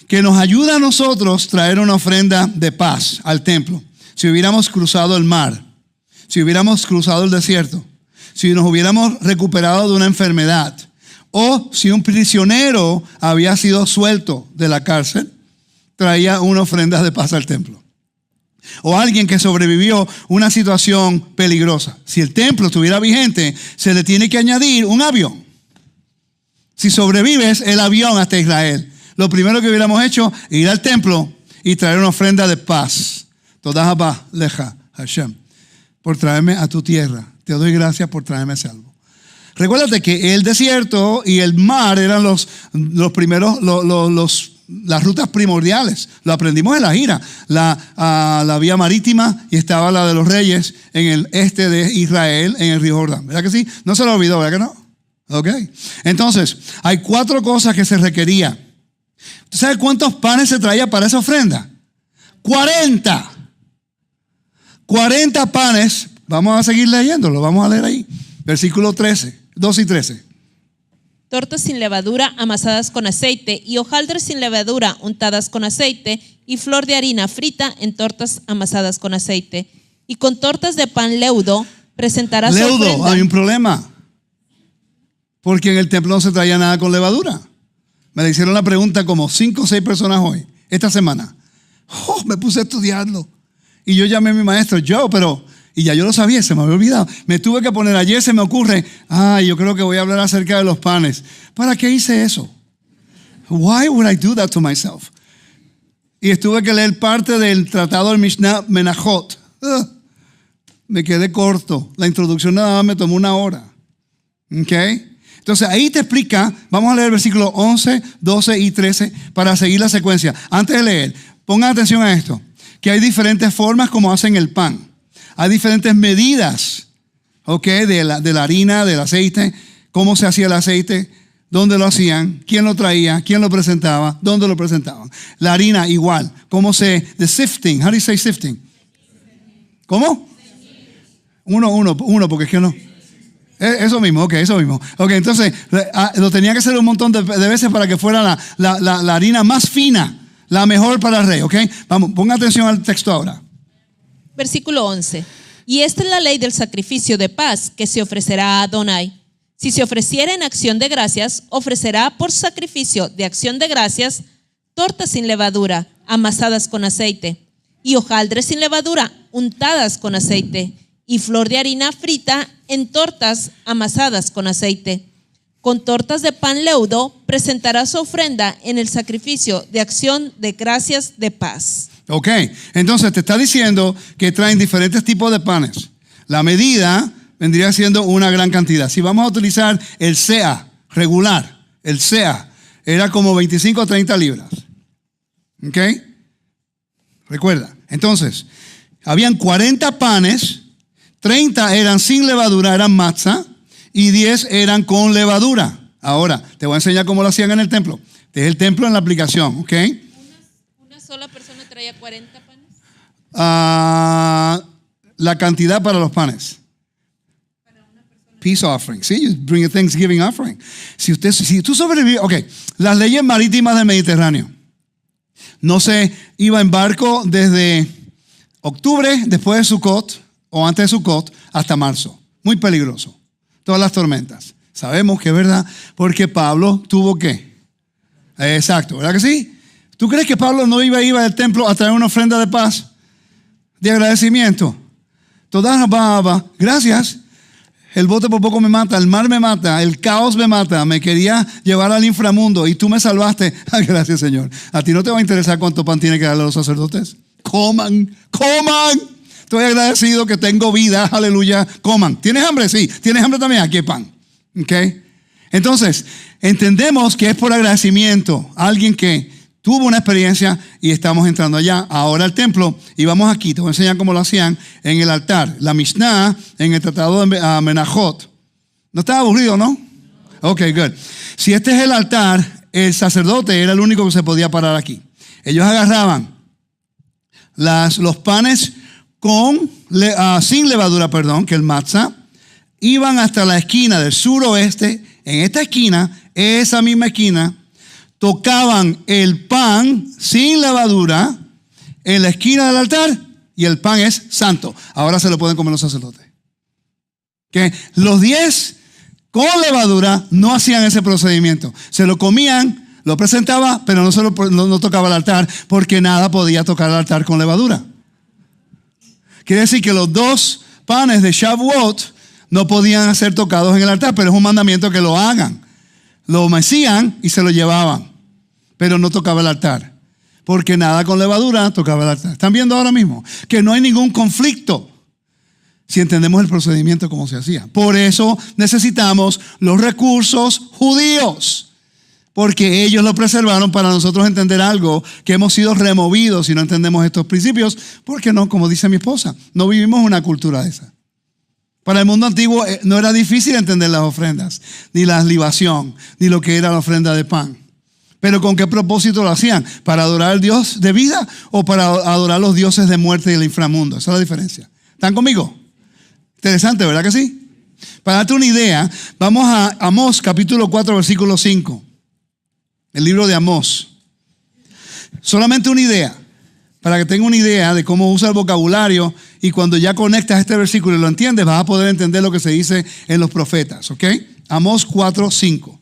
Speaker 1: Que nos ayuda a nosotros traer una ofrenda de paz al templo. Si hubiéramos cruzado el mar, si hubiéramos cruzado el desierto, si nos hubiéramos recuperado de una enfermedad, o si un prisionero había sido suelto de la cárcel, traía una ofrenda de paz al templo. O alguien que sobrevivió una situación peligrosa. Si el templo estuviera vigente, se le tiene que añadir un avión. Si sobrevives el avión hasta Israel, lo primero que hubiéramos hecho es ir al templo y traer una ofrenda de paz. Toda Abba leja Hashem, por traerme a tu tierra. Te doy gracias por traerme salvo. Recuérdate que el desierto y el mar eran los primeros, las rutas primordiales. Lo aprendimos en la gira. La vía marítima y estaba la de los reyes en el este de Israel, en el río Jordán. ¿Verdad que sí? No se lo olvidó, ¿verdad que no? Ok. Entonces, hay 4 cosas que se requería. ¿Tú sabes cuántos panes se traía para esa ofrenda? 40. 40 panes. Vamos a seguir leyéndolo. Vamos a leer ahí. Versículo 13, 2 y 13.
Speaker 2: Tortas sin levadura amasadas con aceite y hojaldres sin levadura untadas con aceite y flor de harina frita en tortas amasadas con aceite. Y con tortas de pan leudo presentarás su ofrenda.
Speaker 1: Leudo, hay un problema. Porque en el templo no se traía nada con levadura. Me le hicieron la pregunta como 5 o 6 personas hoy, esta semana. Me puse a estudiarlo. Y yo llamé a mi maestro, y ya yo lo sabía, se me había olvidado. Me tuve que poner, ayer se me ocurre, yo creo que voy a hablar acerca de los panes. ¿Para qué hice eso? Why would I do that to myself? Y tuve que leer parte del tratado del Mishnah Menachot. Me quedé corto. La introducción nada más me tomó 1 hora. ¿Ok? Entonces ahí te explica, vamos a leer el versículo 11, 12 y 13 para seguir la secuencia. Antes de leer, Pongan atención a esto, que hay diferentes formas como hacen el pan. Hay diferentes medidas, ¿ok? De la harina, del aceite, cómo se hacía el aceite, dónde lo hacían, quién lo traía, quién lo presentaba, dónde lo presentaban. La harina igual, the sifting, how do you say sifting? ¿Cómo? Uno, porque es que no. Eso mismo, ok, eso mismo. Ok, entonces lo tenía que hacer un montón de veces para que fuera la harina más fina, la mejor para el rey, ok. Vamos, ponga atención al texto ahora.
Speaker 2: Versículo 11. Y esta es la ley del sacrificio de paz que se ofrecerá a Adonai. Si se ofreciera en acción de gracias, ofrecerá por sacrificio de acción de gracias tortas sin levadura, amasadas con aceite, y hojaldres sin levadura, untadas con aceite, y flor de harina frita en tortas amasadas con aceite. Con tortas de pan leudo presentará su ofrenda en el sacrificio de acción de gracias de paz.
Speaker 1: Ok, entonces te está diciendo que traen diferentes tipos de panes. La medida vendría siendo una gran cantidad. Si vamos a utilizar el SEA regular, el SEA era como 25 o 30 libras. ¿Ok? Recuerda. Entonces, habían 40 panes, 30 eran sin levadura, eran matzah, y 10 eran con levadura. Ahora, te voy a enseñar cómo lo hacían en el templo. Este es el templo en la aplicación, ¿ok?
Speaker 2: ¿Una sola persona traía 40 panes?
Speaker 1: La cantidad para los panes. Peace offering. Sí, you bring a Thanksgiving offering. Si tú sobrevives, ok, las leyes marítimas del Mediterráneo. No se iba en barco desde octubre, después de Sukkot, o antes de Sukkot, hasta marzo. Muy peligroso. Todas las tormentas. Sabemos que es verdad, porque Pablo tuvo que. Exacto, ¿verdad que sí? ¿Tú crees que Pablo no iba al templo a traer una ofrenda de paz, de agradecimiento? Todas gracias. El bote por poco me mata, el mar me mata, el caos me mata, me quería llevar al inframundo y tú me salvaste. Gracias, Señor. ¿A ti no te va a interesar cuánto pan tiene que darle a los sacerdotes? Coman. Estoy agradecido que tengo vida, aleluya, coman. ¿Tienes hambre? Sí. ¿Tienes hambre también? Aquí hay pan. ¿Ok? Entonces, entendemos que es por agradecimiento. Alguien que tuvo una experiencia y estamos entrando allá. Ahora al templo y vamos aquí. Te voy a enseñar cómo lo hacían en el altar. La Mishnah en el tratado de Menachot. ¿No estaba aburrido, no? Ok, good. Si este es el altar, el sacerdote era el único que se podía parar aquí. Ellos agarraban los panes sin levadura, que el matzah, iban hasta la esquina del suroeste. En esta esquina, esa misma esquina, tocaban el pan sin levadura en la esquina del altar y el pan es santo. Ahora se lo pueden comer los sacerdotes. Que los 10 con levadura no hacían ese procedimiento. Se lo comían, lo presentaba, pero no tocaba el altar porque nada podía tocar el altar con levadura. Quiere decir que los 2 panes de Shavuot no podían ser tocados en el altar, pero es un mandamiento que lo hagan. Lo mecían y se lo llevaban, pero no tocaba el altar, porque nada con levadura tocaba el altar. ¿Están viendo ahora mismo? Que no hay ningún conflicto si entendemos el procedimiento como se hacía. Por eso necesitamos los recursos judíos, porque ellos lo preservaron para nosotros entender algo que hemos sido removidos si no entendemos estos principios, porque no, como dice mi esposa, no vivimos una cultura de esa. Para el mundo antiguo no era difícil entender las ofrendas, ni la libación, ni lo que era la ofrenda de pan. Pero ¿con qué propósito lo hacían? ¿Para adorar al Dios de vida o para adorar los dioses de muerte y el inframundo? Esa es la diferencia. ¿Están conmigo? Interesante, ¿verdad que sí? Para darte una idea, vamos a Amós capítulo 4 versículo 5. El libro de Amós. Solamente una idea. Para que tenga una idea de cómo usa el vocabulario y cuando ya conectas este versículo y lo entiendes, vas a poder entender lo que se dice en los profetas, ¿ok? Amós 4, 5.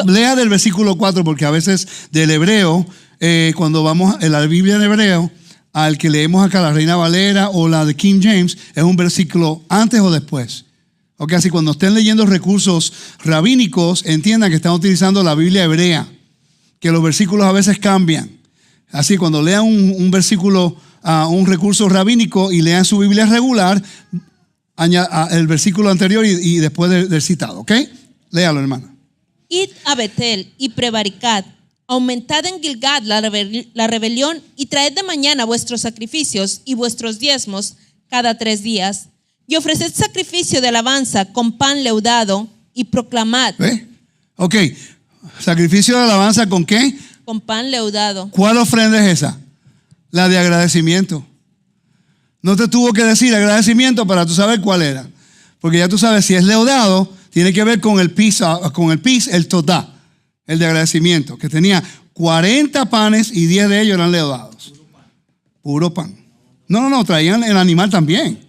Speaker 1: Lea del versículo 4 porque a veces del hebreo, cuando vamos a la Biblia en hebreo, al que leemos acá la Reina Valera o la de King James, es un versículo antes o después. ¿Ok? Así cuando estén leyendo recursos rabínicos, entiendan que están utilizando la Biblia hebrea, que los versículos a veces cambian. Así, cuando lean un versículo, un recurso rabínico y lean su Biblia regular, el versículo anterior y después del citado, ¿ok? Léalo, hermana.
Speaker 2: Id a Betel y prevaricad, aumentad en Gilgad la rebelión y traed de mañana vuestros sacrificios y vuestros diezmos cada 3 días. Y ofreced sacrificio de alabanza con pan leudado y proclamad.
Speaker 1: ¿Ve? Ok, sacrificio de alabanza ¿con qué?
Speaker 2: Con pan leudado.
Speaker 1: ¿Cuál ofrenda es esa? La de agradecimiento. No te tuvo que decir agradecimiento para tú saber cuál era. Porque ya tú sabes, si es leudado, tiene que ver con el el totá, el de agradecimiento, que tenía 40 panes y 10 de ellos eran leudados. Puro pan. No, traían el animal también.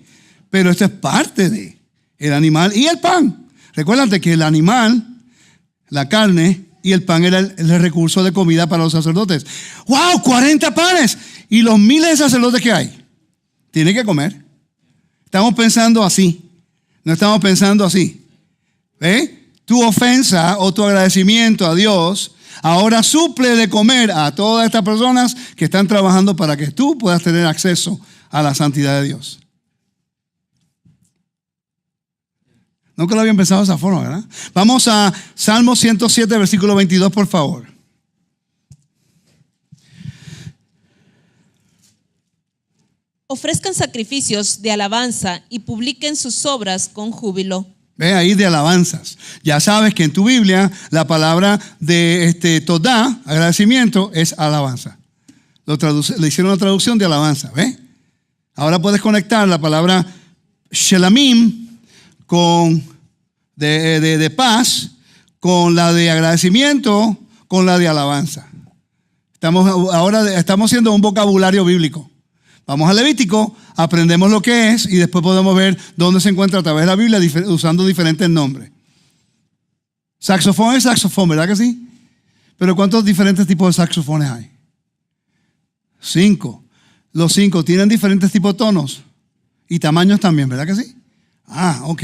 Speaker 1: Pero esto es parte de el animal y el pan. Recuérdate que el animal, la carne y el pan era el recurso de comida para los sacerdotes. ¡Wow! 40 panes. Y los miles de sacerdotes que hay. Tienen que comer. Estamos pensando así. No estamos pensando así. ¿Ve? Tu ofensa o tu agradecimiento a Dios ahora suple de comer a todas estas personas que están trabajando para que tú puedas tener acceso a la santidad de Dios. Nunca lo habían pensado de esa forma, ¿verdad? Vamos a Salmo 107, versículo 22, por favor.
Speaker 2: Ofrezcan sacrificios de alabanza y publiquen sus obras con júbilo.
Speaker 1: Ve ahí de alabanzas. Ya sabes que en tu Biblia la palabra de todá, agradecimiento, es alabanza. Le hicieron una traducción de alabanza. ¿Ve? Ahora puedes conectar la palabra shelamim con de paz, con la de agradecimiento, con la de alabanza. Ahora estamos haciendo un vocabulario bíblico. Vamos a Levítico, aprendemos lo que es y después podemos ver dónde se encuentra a través de la Biblia usando diferentes nombres. Saxofón es saxofón, ¿verdad que sí? Pero ¿cuántos diferentes tipos de saxofones hay? 5. Los 5 tienen diferentes tipos de tonos y tamaños también, ¿verdad que sí? Ah, ok.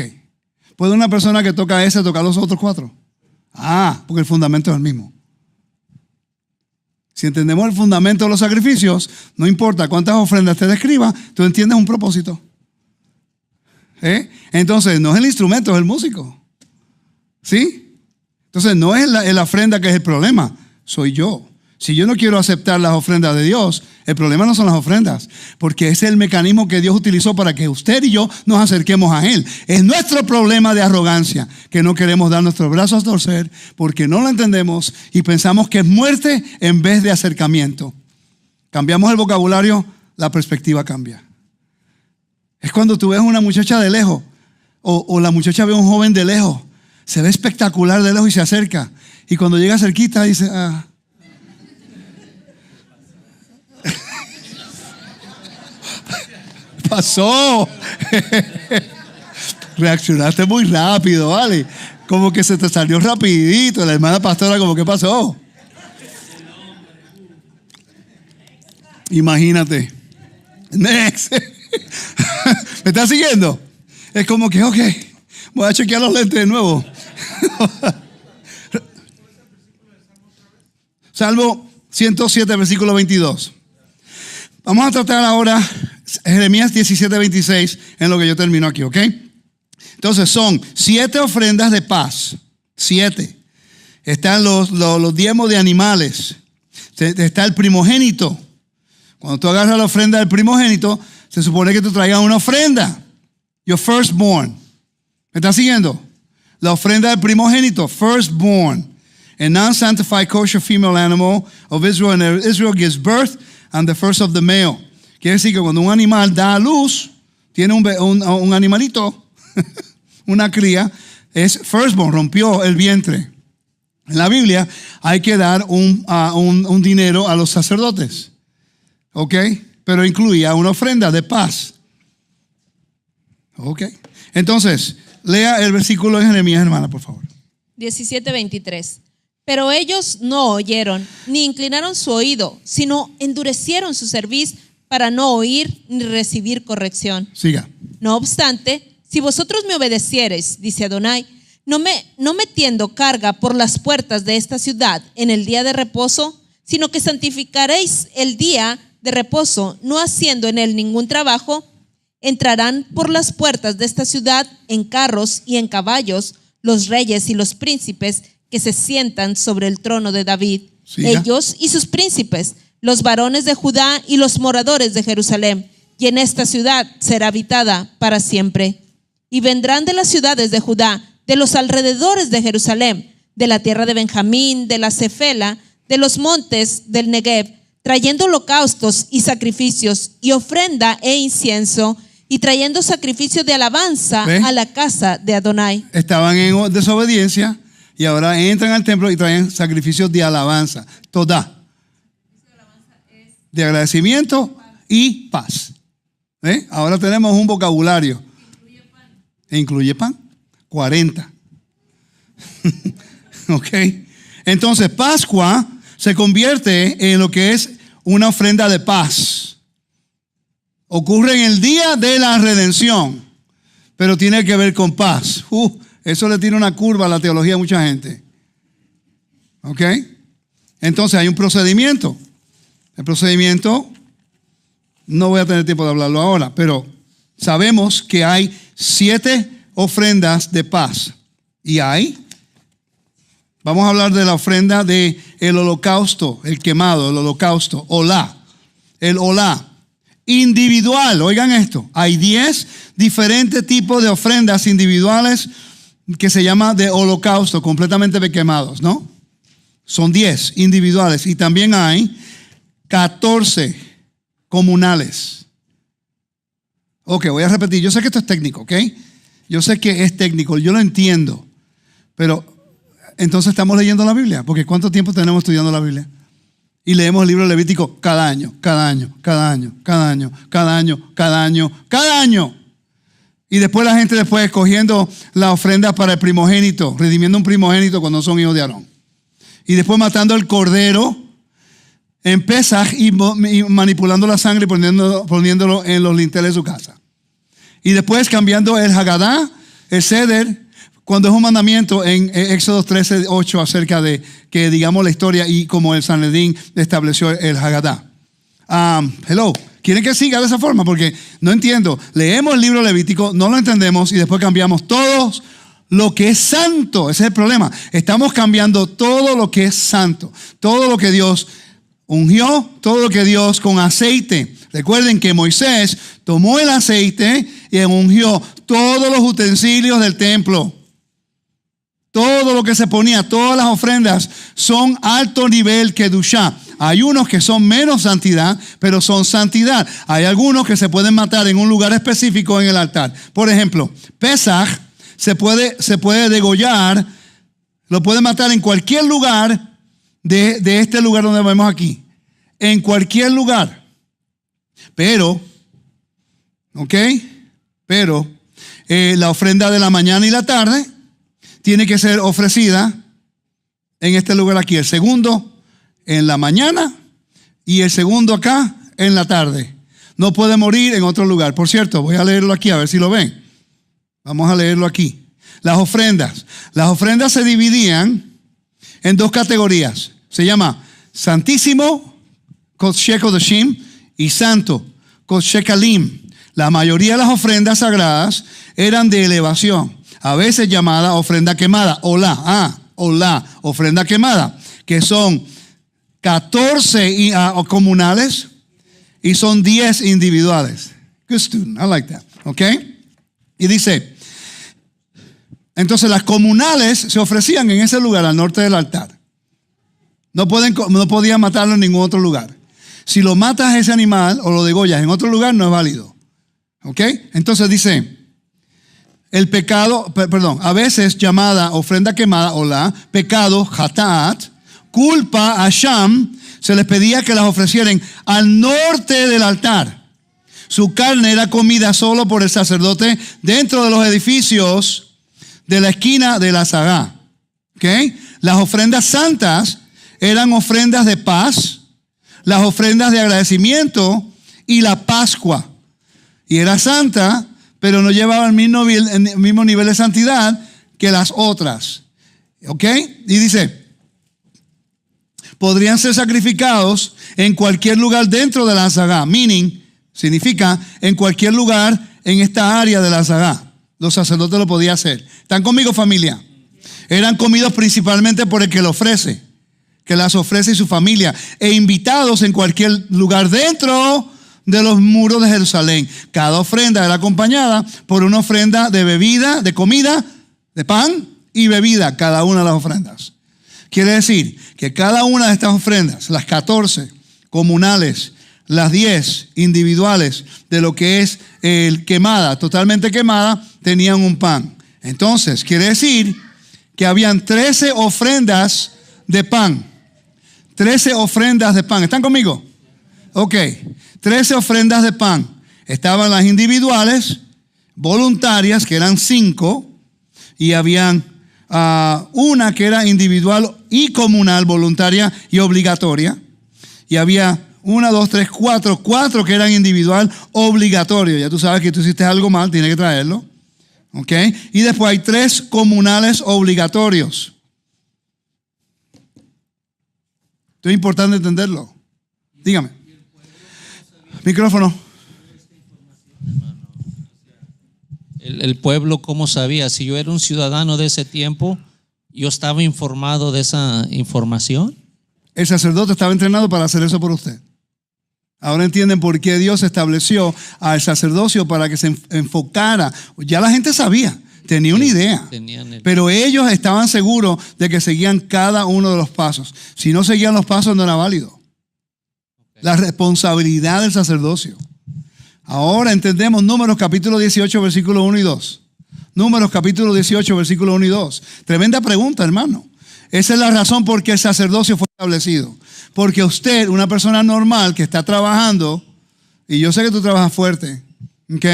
Speaker 1: ¿Puede una persona que toca ese tocar los otros 4? Ah, porque el fundamento es el mismo. Si entendemos el fundamento de los sacrificios, no importa cuántas ofrendas te describa, tú entiendes un propósito. Entonces, no es el instrumento, es el músico. ¿Sí? Entonces, no es la ofrenda que es el problema, soy yo. Si yo no quiero aceptar las ofrendas de Dios, el problema no son las ofrendas, porque ese es el mecanismo que Dios utilizó para que usted y yo nos acerquemos a Él. Es nuestro problema de arrogancia, que no queremos dar nuestros brazos a torcer porque no lo entendemos y pensamos que es muerte en vez de acercamiento. Cambiamos el vocabulario, la perspectiva cambia. Es cuando tú ves a una muchacha de lejos o la muchacha ve a un joven de lejos, se ve espectacular de lejos y se acerca. Y cuando llega cerquita dice, pasó. Reaccionaste muy rápido, ¿vale? Como que se te salió rapidito. La hermana pastora como, ¿qué pasó? Imagínate. Next. ¿Me estás siguiendo? Es como que, ok, voy a chequear los lentes de nuevo. Salmo 107, versículo 22. Vamos a tratar ahora Jeremías 17, 26 en lo que yo termino aquí, ¿ok? Entonces son 7 ofrendas de paz. 7. Están los diezmos de animales. Está el primogénito. Cuando tú agarras la ofrenda del primogénito, se supone que tú traigas una ofrenda. Your firstborn. ¿Me estás siguiendo? La ofrenda del primogénito, firstborn. A non-sanctified kosher female animal of Israel. And Israel gives birth and the first of the male. Quiere decir que cuando un animal da a luz, tiene un animalito, una cría, es firstborn, rompió el vientre. En la Biblia hay que dar un dinero a los sacerdotes. ¿Ok? Pero incluía una ofrenda de paz. ¿Ok? Entonces, lea el versículo de Jeremías, hermana, por favor.
Speaker 2: 17:23. Pero ellos no oyeron, ni inclinaron su oído, sino endurecieron su cerviz para no oír ni recibir corrección.
Speaker 1: Siga.
Speaker 2: No obstante, si vosotros me obedeciereis, dice Adonai, no metiendo carga por las puertas de esta ciudad en el día de reposo, sino que santificaréis el día de reposo, no haciendo en él ningún trabajo, entrarán por las puertas de esta ciudad en carros y en caballos los reyes y los príncipes que se sientan sobre el trono de David,
Speaker 1: Siga.
Speaker 2: ellos y sus príncipes, los varones de Judá y los moradores de Jerusalén, y en esta ciudad será habitada para siempre. Y vendrán de las ciudades de Judá, de los alrededores de Jerusalén, de la tierra de Benjamín, de la Cefela, de los montes del Negev, trayendo holocaustos y sacrificios, y ofrenda e incienso, y trayendo sacrificios de alabanza
Speaker 1: ¿Ve?
Speaker 2: a la casa de Adonai.
Speaker 1: Estaban en desobediencia y ahora entran al templo y traen sacrificios de alabanza. Toda. De agradecimiento y paz. ¿Ve? Ahora tenemos un vocabulario. ¿Incluye pan? 40. Ok. Entonces, Pascua se convierte en lo que es una ofrenda de paz. Ocurre en el día de la redención, pero tiene que ver con paz. Eso le tiene una curva a la teología a mucha gente. ¿Ok? Entonces hay un procedimiento. El procedimiento, no voy a tener tiempo de hablarlo ahora, pero sabemos que hay 7 ofrendas de paz. Y vamos a hablar de la ofrenda del holocausto, el quemado, el holocausto, olá. El olá. Individual, oigan esto, hay 10 diferentes tipos de ofrendas individuales que se llama de holocausto, completamente quemados, ¿no? Son 10 individuales y también hay 14 comunales. Ok, voy a repetir, yo sé que esto es técnico, ¿ok? Yo sé que es técnico, yo lo entiendo, pero entonces estamos leyendo la Biblia, porque ¿cuánto tiempo tenemos estudiando la Biblia? Y leemos el libro Levítico cada año. Y después la gente escogiendo la ofrenda para el primogénito, redimiendo un primogénito cuando son hijos de Aarón. Y después matando el cordero en Pesaj y manipulando la sangre y poniéndolo en los linteles de su casa. Y después cambiando el Hagadá, el Seder, cuando es un mandamiento en Éxodo 13:8 acerca de que digamos la historia y como el Sanedrín estableció el Hagadá. ¿Quieren que siga de esa forma? Porque no entiendo. Leemos el libro Levítico, no lo entendemos y después cambiamos todo lo que es santo. Ese es el problema. Estamos cambiando todo lo que es santo. Todo lo que Dios ungió, todo lo que Dios con aceite. Recuerden que Moisés tomó el aceite y ungió todos los utensilios del templo. Todo lo que se ponía, todas las ofrendas son alto nivel kedushá. Hay unos que son menos santidad, pero son santidad. Hay algunos que se pueden matar en un lugar específico en el altar. Por ejemplo, Pesaj se puede degollar, lo puede matar en cualquier lugar de este lugar donde vemos aquí. En cualquier lugar. Pero, la ofrenda de la mañana y la tarde tiene que ser ofrecida en este lugar aquí. El segundo en la mañana y el segundo acá en la tarde. No puede morir en otro lugar. Por cierto, voy a leerlo aquí a ver si lo ven. Vamos a leerlo aquí. Las ofrendas. Las ofrendas se dividían en 2 categorías. Se llama santísimo, Kodesh Kodashim, y santo, Kodesh Kalim. La mayoría de las ofrendas sagradas eran de elevación. A veces llamada ofrenda quemada, olá, ofrenda quemada, que son 14 comunales y son 10 individuales. Good student, I like that, ¿ok? Y dice, entonces las comunales se ofrecían en ese lugar al norte del altar. No podían matarlo en ningún otro lugar. Si lo matas a ese animal o lo degollas en otro lugar, no es válido, ¿ok? Entonces dice, el pecado, a veces llamada ofrenda quemada, olá, pecado, hataat, culpa, asham, se les pedía que las ofrecieran al norte del altar. Su carne era comida solo por el sacerdote dentro de los edificios de la esquina de la Sagá. ¿Okay? Las ofrendas santas eran ofrendas de paz, las ofrendas de agradecimiento y la Pascua. Y era santa, pero no llevaba el mismo nivel de santidad que las otras. ¿Ok? Y dice, podrían ser sacrificados en cualquier lugar dentro de la Sagá. Meaning, significa en cualquier lugar en esta área de la Sagá. Los sacerdotes lo podían hacer. ¿Están conmigo, familia? Eran comidos principalmente por el que lo ofrece. que las ofrece y su familia, e invitados en cualquier lugar dentro de los muros de Jerusalén. Cada ofrenda era acompañada por una ofrenda de bebida, de comida, de pan y bebida, cada una de las ofrendas. Quiere decir que cada una de estas ofrendas, las 14 comunales, las 10 individuales de lo que es el quemada, totalmente quemada, tenían un pan. Entonces, quiere decir que habían 13 ofrendas de pan. 13 ofrendas de pan. ¿Están conmigo? Ok. 13 ofrendas de pan. Estaban las individuales, voluntarias, que eran 5, y habían una que era individual y comunal, voluntaria y obligatoria. Y había 1, 2, 3, 4 que eran individual obligatorio. Ya tú sabes que tú hiciste algo mal, tienes que traerlo. ¿Ok? Y después hay 3 comunales obligatorios. Esto es importante entenderlo. Dígame. Micrófono.
Speaker 3: El pueblo, ¿cómo sabía? Si yo era un ciudadano de ese tiempo, ¿yo estaba informado de esa información?
Speaker 1: El sacerdote estaba entrenado para hacer eso por usted. Ahora entienden por qué Dios estableció al sacerdocio para que se enfocara. Ya la gente sabía, tenía una idea, pero ellos estaban seguros de que seguían cada uno de los pasos. Si no seguían los pasos, no era válido. La responsabilidad del sacerdocio. Ahora entendemos Números capítulo 18, versículo 1 y 2. Números capítulo 18, versículo 1 y 2. Tremenda pregunta, hermano. Esa es la razón por qué el sacerdocio fue establecido. Porque usted, una persona normal que está trabajando, y yo sé que tú trabajas fuerte, ¿ok?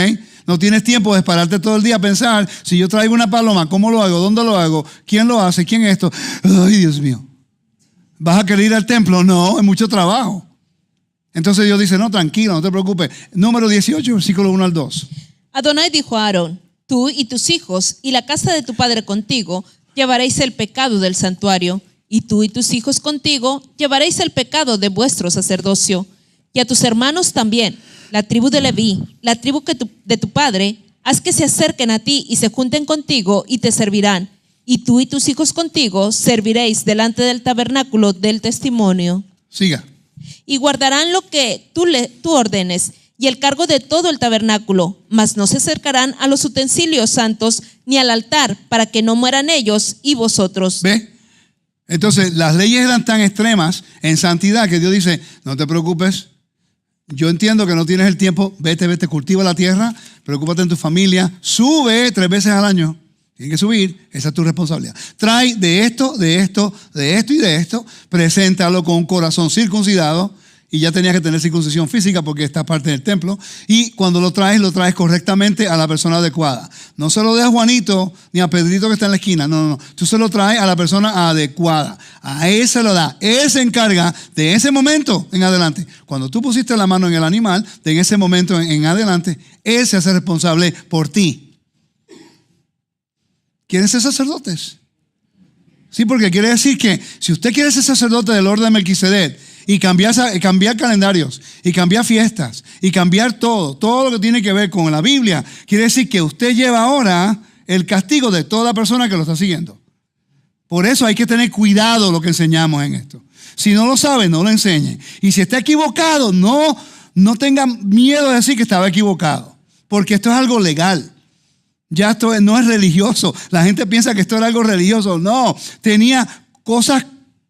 Speaker 1: No tienes tiempo de pararte todo el día a pensar, si yo traigo una paloma, ¿cómo lo hago? ¿Dónde lo hago? ¿Quién lo hace? ¿Quién es esto? Ay, Dios mío. ¿Vas a querer ir al templo? No, es mucho trabajo. Entonces Dios dice, no, tranquilo, no te preocupes. Número 18, versículo 1 al 2.
Speaker 2: Adonai dijo a Aarón: tú y tus hijos y la casa de tu padre contigo llevaréis el pecado del santuario, y tú y tus hijos contigo llevaréis el pecado de vuestro sacerdocio. Y a tus hermanos también, la tribu de Leví, la tribu de tu padre, haz que se acerquen a ti y se junten contigo y te servirán. Y tú y tus hijos contigo serviréis delante del tabernáculo del testimonio.
Speaker 1: Siga.
Speaker 2: Y guardarán lo que tú ordenes y el cargo de todo el tabernáculo, mas no se acercarán a los utensilios santos ni al altar, para que no mueran ellos y vosotros.
Speaker 1: ¿Ve? Entonces las leyes eran tan extremas en santidad que Dios dice, no te preocupes, yo entiendo que no tienes el tiempo, vete, cultiva la tierra, preocúpate en tu familia, sube 3 veces al año. Tienes que subir, esa es tu responsabilidad. Trae de esto y de esto, preséntalo con un corazón circuncidado, y ya tenías que tener circuncisión física porque está parte del templo, y cuando lo traes correctamente a la persona adecuada. No se lo des a Juanito ni a Pedrito que está en la esquina, no, tú se lo traes a la persona adecuada, a él se lo da, él se encarga de ese momento en adelante. Cuando tú pusiste la mano en el animal, de en ese momento en adelante, él se hace responsable por ti. ¿Quieren ser sacerdotes? Sí, porque quiere decir que si usted quiere ser sacerdote del orden de Melquisedec y cambiar calendarios y cambiar fiestas y cambiar todo lo que tiene que ver con la Biblia, quiere decir que usted lleva ahora el castigo de toda persona que lo está siguiendo. Por eso hay que tener cuidado lo que enseñamos en esto. Si no lo sabe, no lo enseñe. Y si está equivocado, no tenga miedo de decir que estaba equivocado, porque esto es algo legal. Ya esto no es religioso. La gente piensa que esto era algo religioso. No, tenía cosas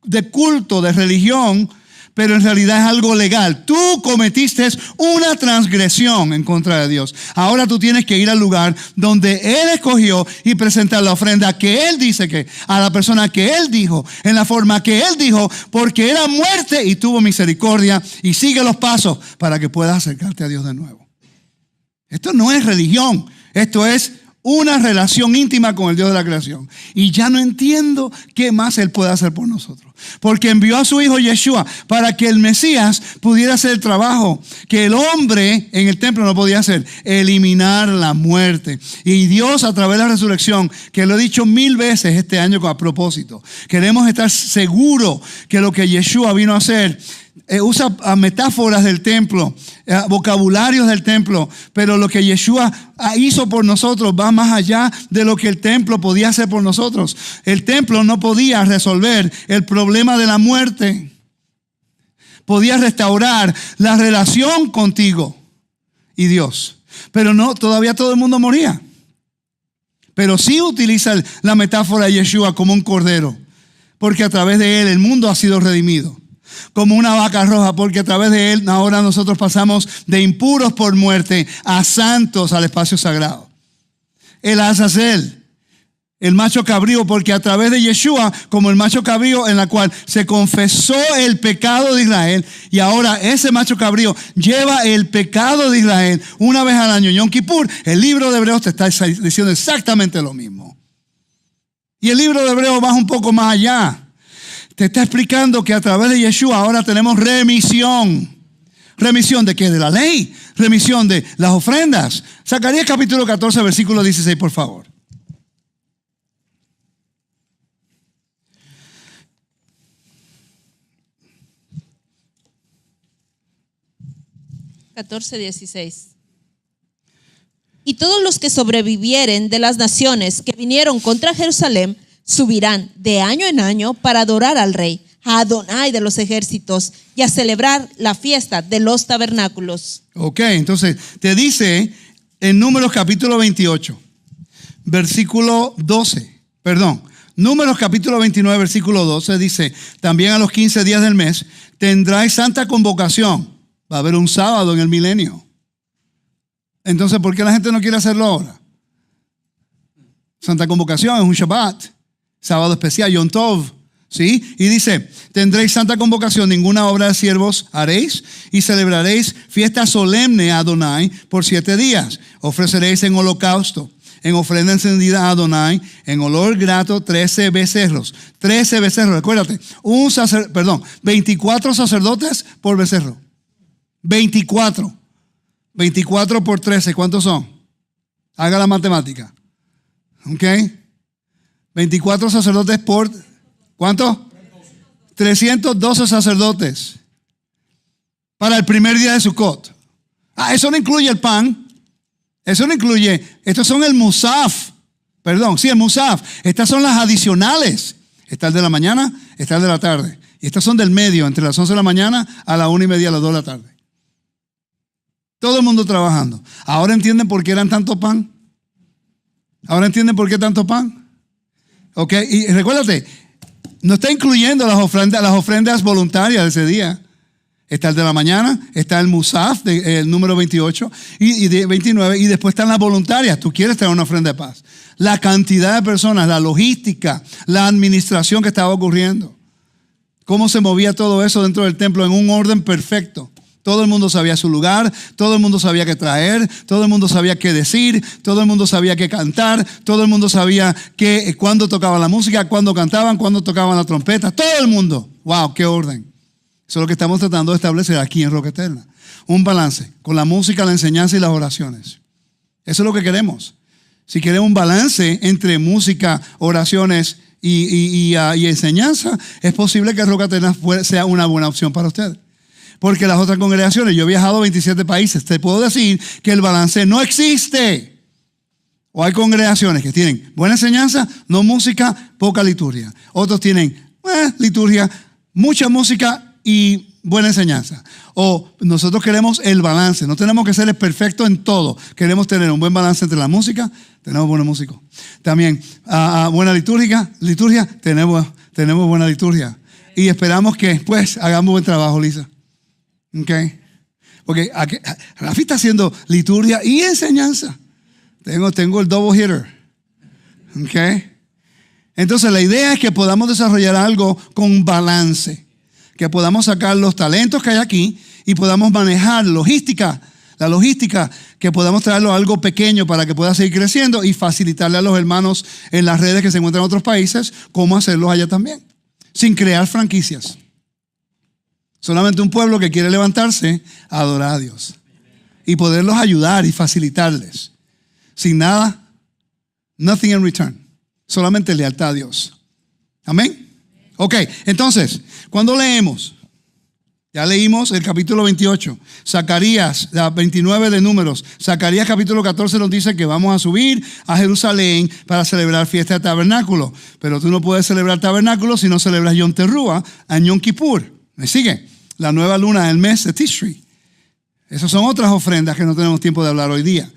Speaker 1: de culto, de religión, pero en realidad es algo legal. Tú cometiste una transgresión en contra de Dios. Ahora tú tienes que ir al lugar donde Él escogió y presentar la ofrenda que Él dice que, a la persona que Él dijo, en la forma que Él dijo, porque era muerte y tuvo misericordia, y sigue los pasos para que puedas acercarte a Dios de nuevo. Esto no es religión, esto es una relación íntima con el Dios de la creación. Y ya no entiendo qué más Él puede hacer por nosotros. Porque envió a su hijo Yeshua para que el Mesías pudiera hacer el trabajo que el hombre en el templo no podía hacer: eliminar la muerte. Y Dios, a través de la resurrección, que lo he dicho 1000 veces este año a propósito, queremos estar seguros que lo que Yeshua vino a hacer usa metáforas del templo, vocabularios del templo, pero lo que Yeshua hizo por nosotros va más allá de lo que el templo podía hacer por nosotros. El templo no podía resolver el problema de la muerte. Podía restaurar la relación contigo y Dios, pero no, todavía todo el mundo moría. Pero sí utiliza la metáfora de Yeshua como un cordero, porque a través de él el mundo ha sido redimido. Como una vaca roja, porque a través de él ahora nosotros pasamos de impuros por muerte a santos al espacio sagrado. El Azazel, el macho cabrío, porque a través de Yeshua, como el macho cabrío en la cual se confesó el pecado de Israel, y ahora ese macho cabrío lleva el pecado de Israel una vez al año, Yom Kippur. El libro de Hebreos te está diciendo exactamente lo mismo. Y el libro de Hebreos va un poco más allá. Te está explicando que a través de Yeshua ahora tenemos remisión. ¿Remisión de qué? De la ley. Remisión de las ofrendas. Zacarías capítulo 14, versículo 16, por favor.
Speaker 2: Y todos los que sobrevivieren de las naciones que vinieron contra Jerusalén subirán de año en año para adorar al Rey, a Adonai de los ejércitos, y a celebrar la fiesta de los tabernáculos.
Speaker 1: Ok, entonces te dice en Números capítulo 28, versículo 12, Números capítulo 29, versículo 12 dice, también a los 15 días del mes tendráis santa convocación. Va a haber un sábado en el milenio. Entonces, ¿por qué la gente no quiere hacerlo ahora? Santa convocación es un Shabbat, sábado especial, Yom Tov, ¿sí? Y dice, tendréis santa convocación, ninguna obra de siervos haréis, y celebraréis fiesta solemne a Adonai por 7 días. Ofreceréis en holocausto, en ofrenda encendida a Adonai, en olor grato, 13 becerros. 13 becerros, recuérdate, 24 sacerdotes por becerro. 24 por 13, ¿cuántos son? Haga la matemática. ¿Ok? 24 sacerdotes por, ¿cuánto? 312 sacerdotes para el primer día de Sukkot. Eso no incluye el pan. Eso no incluye, estos son el Musaf. El Musaf. Estas son las adicionales. Está el de la mañana, está el de la tarde. Y estas son del medio, entre las 11 de la mañana a las 1:30 a las 2 de la tarde. Todo el mundo trabajando. ¿Ahora entienden por qué eran tanto pan? ¿Ahora entienden por qué tanto pan? Ok, y recuérdate, no está incluyendo las ofrendas voluntarias de ese día. Está el de la mañana, está el Musaf, el número 28 y 29, y después están las voluntarias. Tú quieres traer una ofrenda de paz. La cantidad de personas, la logística, la administración que estaba ocurriendo. Cómo se movía todo eso dentro del templo en un orden perfecto. Todo el mundo sabía su lugar, todo el mundo sabía qué traer, todo el mundo sabía qué decir, todo el mundo sabía qué cantar, todo el mundo sabía cuándo tocaba la música, cuándo cantaban, cuándo tocaban la trompeta, todo el mundo. ¡Wow! ¡Qué orden! Eso es lo que estamos tratando de establecer aquí en Roca Eterna. Un balance con la música, la enseñanza y las oraciones. Eso es lo que queremos. Si queremos un balance entre música, oraciones y enseñanza, es posible que Roca Eterna sea una buena opción para usted. Porque las otras congregaciones, yo he viajado a 27 países, te puedo decir que el balance no existe. O hay congregaciones que tienen buena enseñanza, no música, poca liturgia. Otros tienen liturgia, mucha música y buena enseñanza. O nosotros queremos el balance, no tenemos que ser perfectos en todo. Queremos tener un buen balance entre la música, tenemos buenos músicos. También buena liturgia, tenemos buena liturgia. Y esperamos que pues hagamos buen trabajo, Lisa. Okay. Porque Rafi está haciendo liturgia y enseñanza. Tengo el double hitter. Okay. Entonces la idea es que podamos desarrollar algo con balance. Que podamos sacar los talentos que hay aquí y podamos manejar la logística, que podamos traerlo a algo pequeño para que pueda seguir creciendo y facilitarle a los hermanos en las redes que se encuentran en otros países cómo hacerlos allá también, sin crear franquicias. Solamente un pueblo que quiere levantarse a adorar a Dios y poderlos ayudar y facilitarles. Sin nada, nothing in return. Solamente lealtad a Dios. Amén. Ok, entonces, cuando leemos Ya leímos el capítulo 28, Zacarías, la 29 de Números. Zacarías capítulo 14 nos dice que vamos a subir a Jerusalén para celebrar fiesta de tabernáculo. Pero tú no puedes celebrar tabernáculo si no celebras Yom Teruah, en Yom Kippur. ¿Me sigue? La nueva luna del mes de Tishri. Esas son otras ofrendas que no tenemos tiempo de hablar hoy día.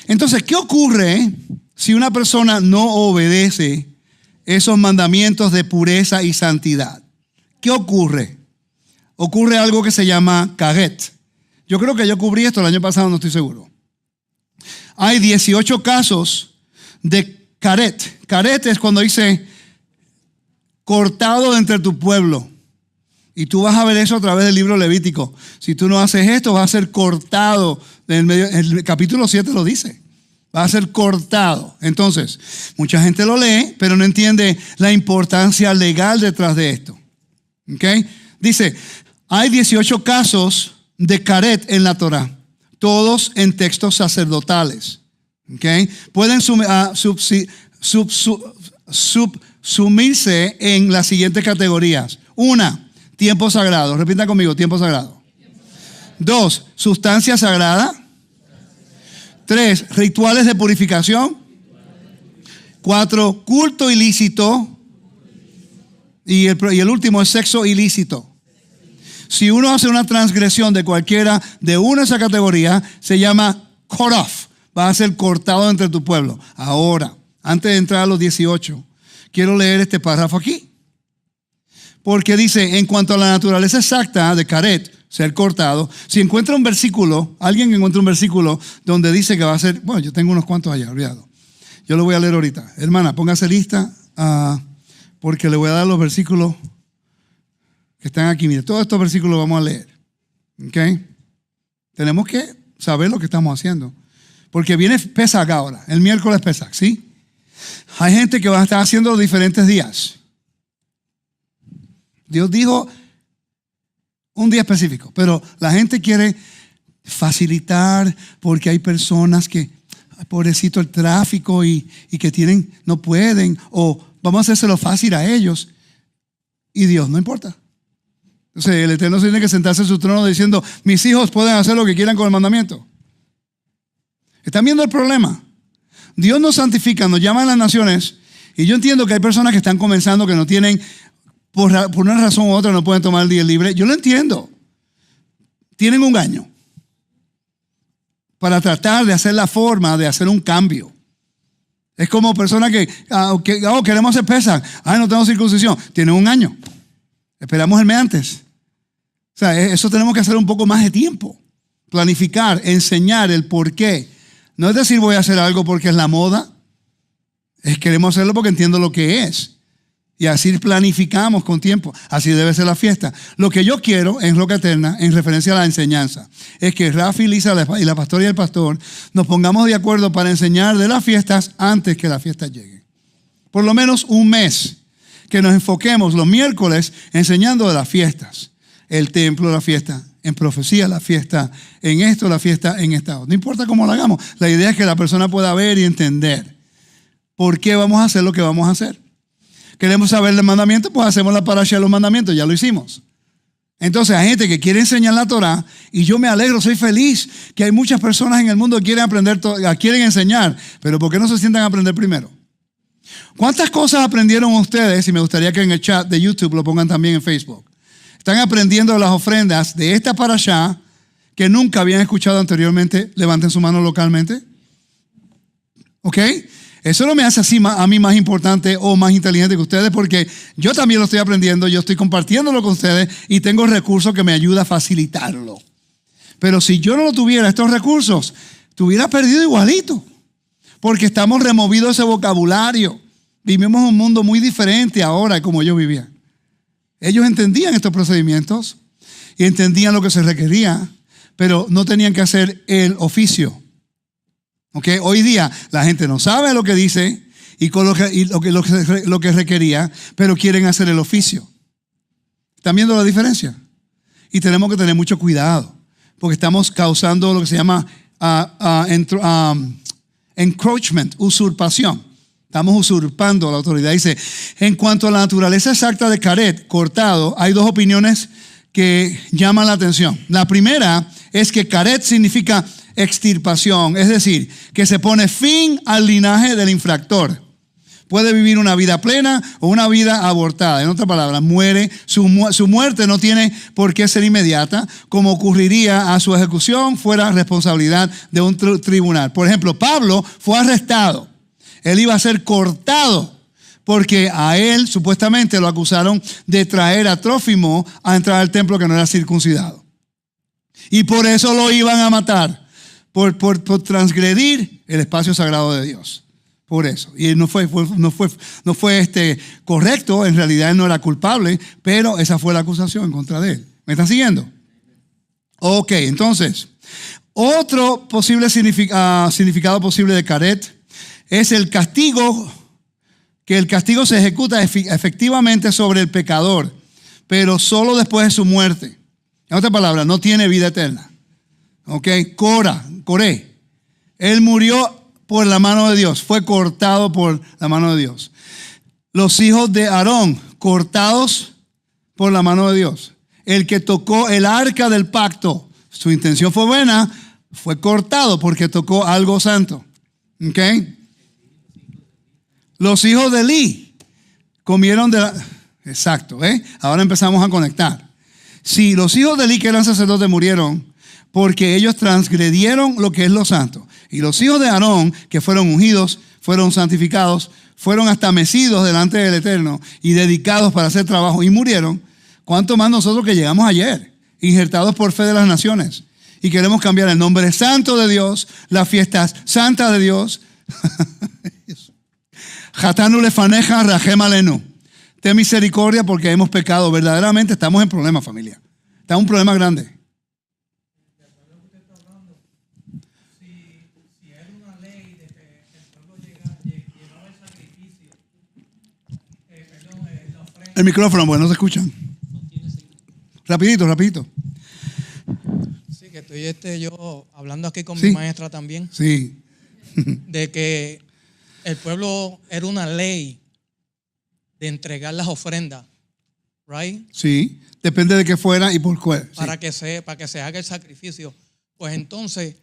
Speaker 1: Entonces, ¿qué ocurre si una persona no obedece esos mandamientos de pureza y santidad? ¿Qué ocurre? Ocurre algo que se llama caret. Yo creo que yo cubrí esto el año pasado, no estoy seguro. Hay 18 casos de caret. Caret es cuando dice cortado de entre tu pueblo. Y tú vas a ver eso a través del libro Levítico. Si tú no haces esto, vas a ser cortado. El capítulo 7 lo dice. Va a ser cortado. Entonces, mucha gente lo lee, pero no entiende la importancia legal detrás de esto. ¿Ok? Dice, hay 18 casos de caret en la Torah, todos en textos sacerdotales. ¿Okay? Pueden subsumirse en las siguientes categorías. 1, tiempo sagrado. Repita conmigo, tiempo sagrado. 2, sustancia sagrada. 3, rituales de purificación. 4, culto ilícito. Y el último es sexo ilícito. Si uno hace una transgresión de cualquiera de una de esas categorías, se llama cut off. Va a ser cortado entre tu pueblo. Ahora, antes de entrar a los 18, quiero leer este párrafo aquí. Porque dice, en cuanto a la naturaleza exacta de caret, ser cortado, si encuentra un versículo, alguien encuentra un versículo donde dice que va a ser, bueno, yo tengo unos cuantos allá, olvidado. Yo lo voy a leer ahorita. Hermana, póngase lista, porque le voy a dar los versículos que están aquí. Mire, todos estos versículos los vamos a leer. ¿Ok? Tenemos que saber lo que estamos haciendo. Porque viene Pesach ahora. El miércoles Pesach, ¿sí? Hay gente que va a estar haciendo los diferentes días. Dios dijo un día específico. Pero la gente quiere facilitar porque hay personas que, pobrecito el tráfico y que tienen, no pueden. O vamos a hacérselo fácil a ellos. Y Dios, no importa. Entonces el Eterno tiene que sentarse en su trono diciendo, mis hijos pueden hacer lo que quieran con el mandamiento. ¿Están viendo el problema? Dios nos santifica, nos llama a las naciones. Y yo entiendo que hay personas que están comenzando que no tienen, por una razón u otra, no pueden tomar el día libre. Yo lo entiendo. Tienen un año para tratar de hacer la forma de hacer un cambio. Es como personas que queremos hacer Pesach. No tengo circuncisión. Tienen un año. Esperamos el mes antes. O sea, eso tenemos que hacer un poco más de tiempo. Planificar, enseñar el por qué. No es decir voy a hacer algo porque es la moda. Queremos hacerlo porque entiendo lo que es. Y así planificamos con tiempo. Así debe ser la fiesta. Lo que yo quiero en Roca Eterna, en referencia a la enseñanza, es que Rafi, Lisa y la pastora y el pastor nos pongamos de acuerdo para enseñar de las fiestas antes que las fiestas lleguen. Por lo menos un mes. Que nos enfoquemos los miércoles enseñando de las fiestas. El templo, la fiesta, en profecía, la fiesta, en esto, la fiesta, en estado. No importa cómo lo hagamos. La idea es que la persona pueda ver y entender por qué vamos a hacer lo que vamos a hacer. Queremos saber el mandamiento, pues hacemos la parasha de los mandamientos, ya lo hicimos. Entonces hay gente que quiere enseñar la Torah y yo me alegro, soy feliz que hay muchas personas en el mundo que quieren aprender, quieren enseñar, pero ¿por qué no se sientan a aprender primero? ¿Cuántas cosas aprendieron ustedes? Y me gustaría que en el chat de YouTube lo pongan también en Facebook. Están aprendiendo las ofrendas de esta parashá que nunca habían escuchado anteriormente. Levanten su mano localmente. ¿Ok? Eso no me hace así a mí más importante o más inteligente que ustedes, porque yo también lo estoy aprendiendo, yo estoy compartiéndolo con ustedes y tengo recursos que me ayudan a facilitarlo. Pero si yo no tuviera estos recursos, tuviera perdido igualito. Porque estamos removidos de ese vocabulario. Vivimos un mundo muy diferente ahora como yo vivía. Ellos entendían estos procedimientos y entendían lo que se requería, pero no tenían que hacer el oficio. ¿Okay? Hoy día la gente no sabe lo que dice y lo que requería, pero quieren hacer el oficio. ¿Están viendo la diferencia? Y tenemos que tener mucho cuidado, porque estamos causando lo que se llama encroachment, usurpación. Estamos usurpando la autoridad. Dice, en cuanto a la naturaleza exacta de caret, cortado, hay dos opiniones que llaman la atención. La primera es que caret significa extirpación, es decir, que se pone fin al linaje del infractor. Puede vivir una vida plena o una vida abortada. En otras palabras, muere. Su muerte no tiene por qué ser inmediata, como ocurriría a su ejecución fuera responsabilidad de un tribunal. Por ejemplo, Pablo fue arrestado. Él iba a ser cortado porque a él supuestamente lo acusaron de traer a Trófimo a entrar al templo que no era circuncidado. Y por eso lo iban a matar, por transgredir el espacio sagrado de Dios. Por eso. Y no fue correcto, en realidad él no era culpable, pero esa fue la acusación en contra de él. ¿Me están siguiendo? Ok, entonces, otro posible significado posible de caret es el castigo, que el castigo se ejecuta efectivamente sobre el pecador, pero solo después de su muerte. En otras palabras, no tiene vida eterna. Ok, Coré. Él murió por la mano de Dios, fue cortado por la mano de Dios. Los hijos de Aarón, cortados por la mano de Dios. El que tocó el arca del pacto, su intención fue buena, fue cortado porque tocó algo santo. ¿Ok? Los hijos de Elí comieron de la... Exacto, ¿eh? Ahora empezamos a conectar. Si los hijos de Elí que eran sacerdotes murieron porque ellos transgredieron lo que es lo santo. Y los hijos de Aarón, que fueron ungidos, fueron santificados, fueron hasta mecidos delante del Eterno y dedicados para hacer trabajo y murieron. ¿Cuánto más nosotros que llegamos ayer, injertados por fe de las naciones? Y queremos cambiar el nombre santo de Dios, las fiestas santas de Dios. Jatanu lefaneja rajem alenu. Ten misericordia porque hemos pecado. Verdaderamente estamos en problemas, familia. Está un problema grande. El micrófono, porque no se escuchan. Rapidito.
Speaker 4: Sí, que estoy yo hablando aquí con mi maestra también.
Speaker 1: Sí.
Speaker 4: De que el pueblo era una ley de entregar las ofrendas, right?
Speaker 1: Sí, depende de qué fuera y por qué.
Speaker 4: Para que se haga el sacrificio. Pues entonces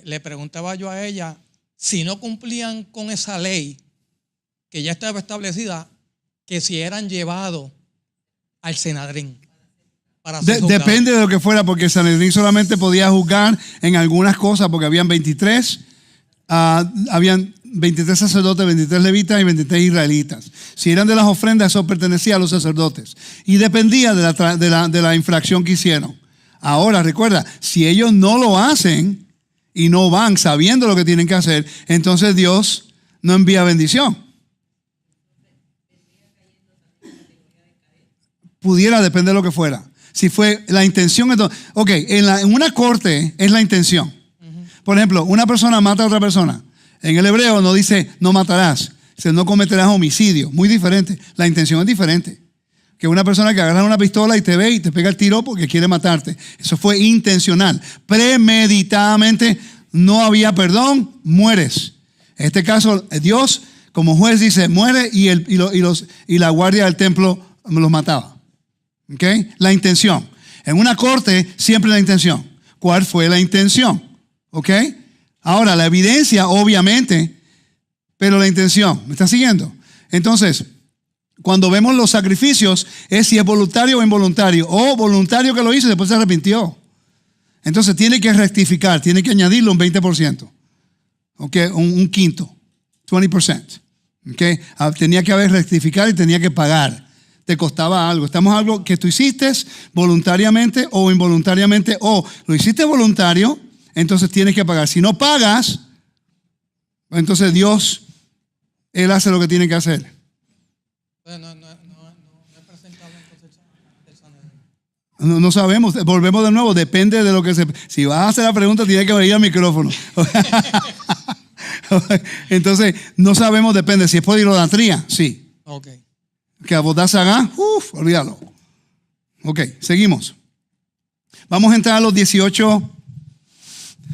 Speaker 4: le preguntaba yo a ella, si no cumplían con esa ley que ya estaba establecida, que si eran llevados al Sanedrín para ser juzgados.
Speaker 1: Depende de lo que fuera, porque el Sanedrín solamente podía juzgar en algunas cosas, porque habían 23 sacerdotes, 23 levitas y 23 israelitas. Si eran de las ofrendas, eso pertenecía a los sacerdotes y dependía de la infracción que hicieron. Ahora, recuerda, si ellos no lo hacen y no van sabiendo lo que tienen que hacer, entonces Dios no envía bendición. Pudiera depender de lo que fuera. Si fue la intención, entonces, ok, en una corte es la intención. Por ejemplo, una persona mata a otra persona. En el hebreo no dice no matarás, dice no cometerás homicidio. Muy diferente. La intención es diferente. Que una persona que agarra una pistola y te ve y te pega el tiro porque quiere matarte. Eso fue intencional. Premeditadamente no había perdón, mueres. En este caso, Dios como juez dice muere y la guardia del templo los mataba. ¿Okay? La intención. En una corte siempre la intención. ¿Cuál fue la intención? ¿Ok? Ahora, la evidencia, obviamente, pero la intención. ¿Me está siguiendo? Entonces, cuando vemos los sacrificios, es si es voluntario o involuntario. O voluntario que lo hizo y después se arrepintió. Entonces, tiene que rectificar, tiene que añadirle un 20%. ¿Ok? Un quinto. 20%. ¿Ok? Tenía que haber rectificar y tenía que pagar. Te costaba algo. Estamos algo que tú hiciste voluntariamente o involuntariamente, o lo hiciste voluntario, entonces tienes que pagar. Si no pagas, entonces Dios, Él hace lo que tiene que hacer.
Speaker 4: No es presentable entonces el Sanedrín.
Speaker 1: No sabemos, volvemos de nuevo, depende de lo que se... Si vas a hacer la pregunta, tienes que venir al micrófono. Entonces, no sabemos, depende. Si es por idolatría, sí.
Speaker 4: Ok.
Speaker 1: Que abodas haga, olvídalo. Ok, seguimos. Vamos a entrar a los 18.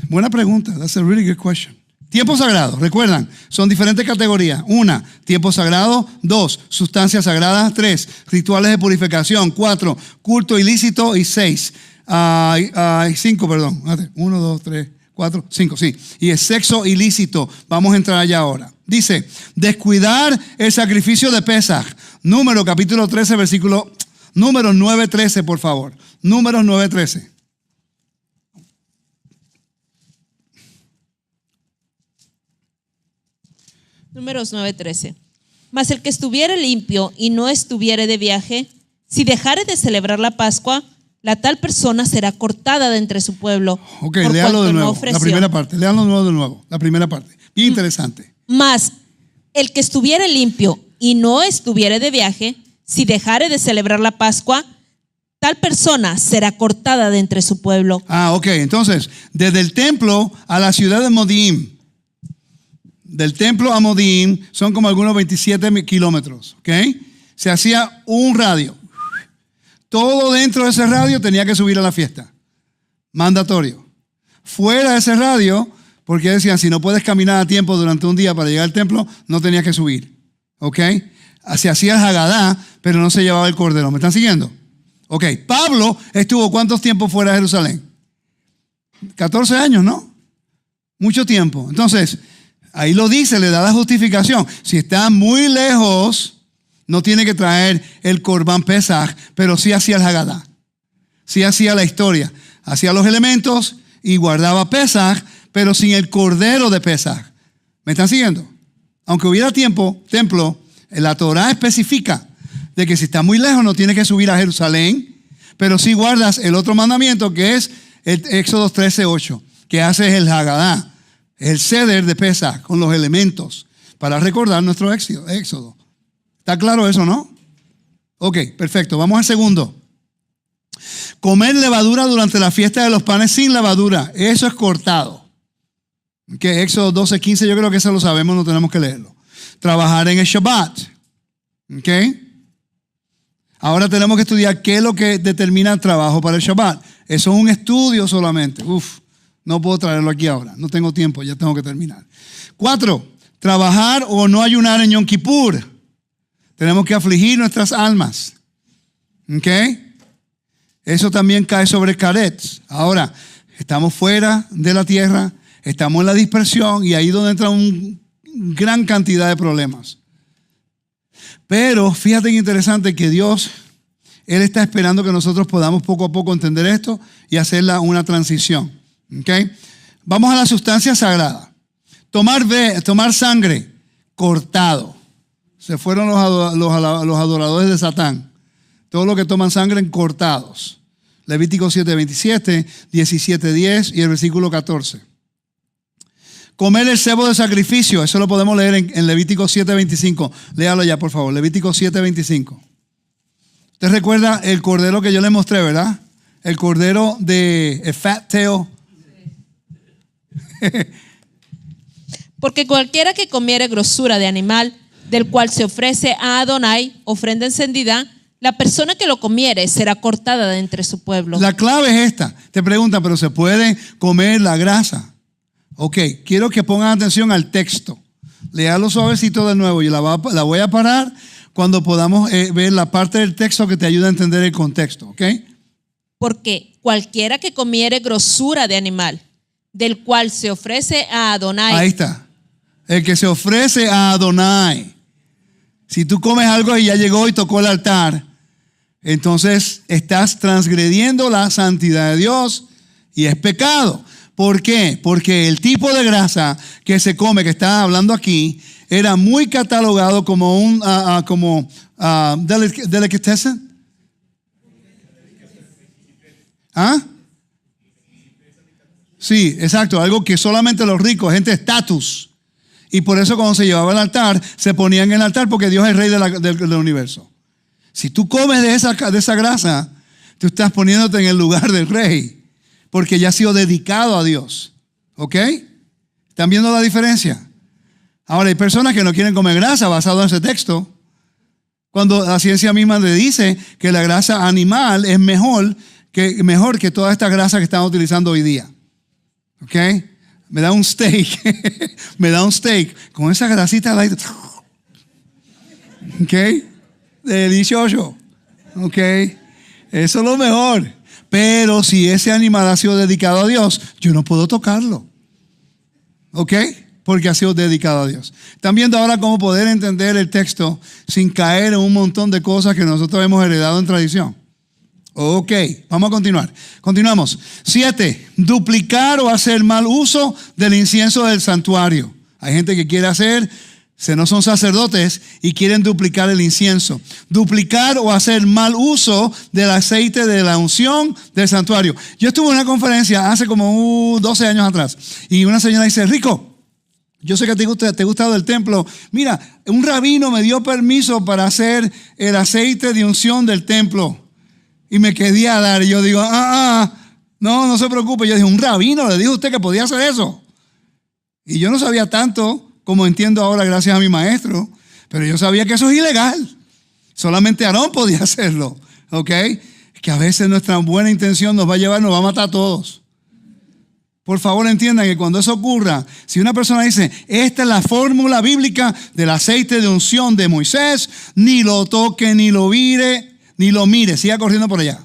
Speaker 1: Buena pregunta. That's a really good question. Tiempo sagrado, recuerdan, son diferentes categorías. 1, tiempo sagrado. 2, sustancias sagradas. 3, rituales de purificación. 4, culto ilícito. Y 6, 5, perdón. 1, 2, 3, 4, 5, sí. Y el sexo ilícito. Vamos a entrar allá ahora. Dice, descuidar el sacrificio de Pesaj. Número capítulo 13, versículo, número 9:13, por favor. Números 9:13.
Speaker 2: Números 9:13. Mas el que estuviere limpio y no estuviere de viaje, si dejare de celebrar la Pascua, la tal persona será cortada de entre su pueblo.
Speaker 1: Ok,
Speaker 2: por
Speaker 1: léalo
Speaker 2: cuanto
Speaker 1: de
Speaker 2: no
Speaker 1: nuevo.
Speaker 2: ofreció.
Speaker 1: La primera parte. Léalo de nuevo. La primera parte. Bien interesante.
Speaker 2: Mas el que estuviere limpio y no estuviere de viaje, si dejare de celebrar la Pascua, tal persona será cortada de entre su pueblo.
Speaker 1: Ok. Entonces, desde el templo a la ciudad de Modim, del templo a Modim son como algunos 27 kilómetros, ¿ok? Se hacía un radio. Todo dentro de ese radio tenía que subir a la fiesta. Mandatorio. Fuera de ese radio, porque decían, si no puedes caminar a tiempo durante un día para llegar al templo, no tenías que subir, ¿ok? Se hacía el Hagadá, pero no se llevaba el cordero. ¿Me están siguiendo? Ok, Pablo estuvo ¿cuántos tiempos fuera de Jerusalén? 14 años, ¿no? Mucho tiempo. Entonces, ahí lo dice, le da la justificación. Si está muy lejos, no tiene que traer el Corbán Pesaj, pero sí hacía el Hagadá. Sí hacía la historia. Hacía los elementos y guardaba Pesaj, pero sin el cordero de Pesaj. ¿Me están siguiendo? Aunque hubiera templo, la Torah especifica de que si está muy lejos no tiene que subir a Jerusalén, pero sí guardas el otro mandamiento que es el Éxodo 13:8, que hace el Hagadá. El ceder de Pesaj con los elementos para recordar nuestro éxodo. ¿Está claro eso, no? Ok, perfecto. Vamos al segundo. Comer levadura durante la fiesta de los panes sin levadura. Eso es cortado. Okay, Éxodo 12:15, yo creo que eso lo sabemos, no tenemos que leerlo. Trabajar en el Shabbat. Ok. Ahora tenemos que estudiar qué es lo que determina el trabajo para el Shabbat. Eso es un estudio solamente. No puedo traerlo aquí ahora. No tengo tiempo, ya tengo que terminar. 4, trabajar o no ayunar en Yom Kippur. Tenemos que afligir nuestras almas. ¿Ok? Eso también cae sobre Karetz. Ahora, estamos fuera de la tierra, estamos en la dispersión y ahí es donde entra una gran cantidad de problemas. Pero fíjate que interesante que Dios, Él está esperando que nosotros podamos poco a poco entender esto y hacerla una transición. Okay. Vamos a la sustancia sagrada. Tomar sangre, cortado. Se fueron los adoradores de Satán. Todos los que toman sangre, cortados. Levítico 7:27, 17:10 y el versículo 14. Comer el cebo de sacrificio, eso lo podemos leer en Levítico 7:25. Léalo ya, por favor. Levítico 7:25. Usted recuerda el cordero que yo le mostré, ¿verdad? El cordero de fat tail.
Speaker 2: Porque cualquiera que comiere grosura de animal, del cual se ofrece a Adonai ofrenda encendida, la persona que lo comiere será cortada de entre su pueblo.
Speaker 1: La clave es esta. Te preguntan, ¿pero se puede comer la grasa? Ok, quiero que pongan atención al texto. Léalo suavecito de nuevo. Yo la voy a parar cuando podamos ver la parte del texto que te ayuda a entender el contexto. ¿Ok?
Speaker 2: Porque cualquiera que comiere grosura de animal, del cual se ofrece a Adonai.
Speaker 1: Ahí está. El que se ofrece a Adonai. Si tú comes algo y ya llegó y tocó el altar, entonces estás transgrediendo la santidad de Dios y es pecado. ¿Por qué? Porque el tipo de grasa que se come, que está hablando aquí, era muy catalogado como un delicatessen. ¿Ah? Sí, exacto, algo que solamente los ricos, gente de estatus. Y por eso cuando se llevaba al altar, se ponía en el altar porque Dios es el rey del universo. Si tú comes de esa grasa, tú estás poniéndote en el lugar del rey, porque ya ha sido dedicado a Dios. ¿Ok? ¿Están viendo la diferencia? Ahora, hay personas que no quieren comer grasa basado en ese texto, cuando la ciencia misma le dice que la grasa animal es mejor que toda esta grasa que están utilizando hoy día. ¿Ok? me da un steak, me da un steak con esa grasita al aire. Ok, delicioso. Ok, eso es lo mejor. Pero si ese animal ha sido dedicado a Dios, yo no puedo tocarlo. Ok, porque ha sido dedicado a Dios. Están viendo ahora cómo poder entender el texto sin caer en un montón de cosas que nosotros hemos heredado en tradición. Ok, vamos a continuar. Continuamos. 7. Duplicar o hacer mal uso del incienso del santuario. Hay gente que quiere hacer, no son sacerdotes y quieren duplicar el incienso. Duplicar o hacer mal uso del aceite de la unción del santuario. Yo estuve en una conferencia hace como 12 años atrás y una señora dice, Rico, yo sé que te ha gustado el templo. Mira, un rabino me dio permiso para hacer el aceite de unción del templo. Y me quedé a dar. Y yo digo, no se preocupe. Yo dije, un rabino le dijo a usted que podía hacer eso. Y yo no sabía tanto como entiendo ahora gracias a mi maestro. Pero yo sabía que eso es ilegal. Solamente Aarón podía hacerlo. ¿Ok? Es que a veces nuestra buena intención nos va a matar a todos. Por favor entiendan que cuando eso ocurra, si una persona dice, esta es la fórmula bíblica del aceite de unción de Moisés, ni lo toque, ni lo mire, siga corriendo por allá.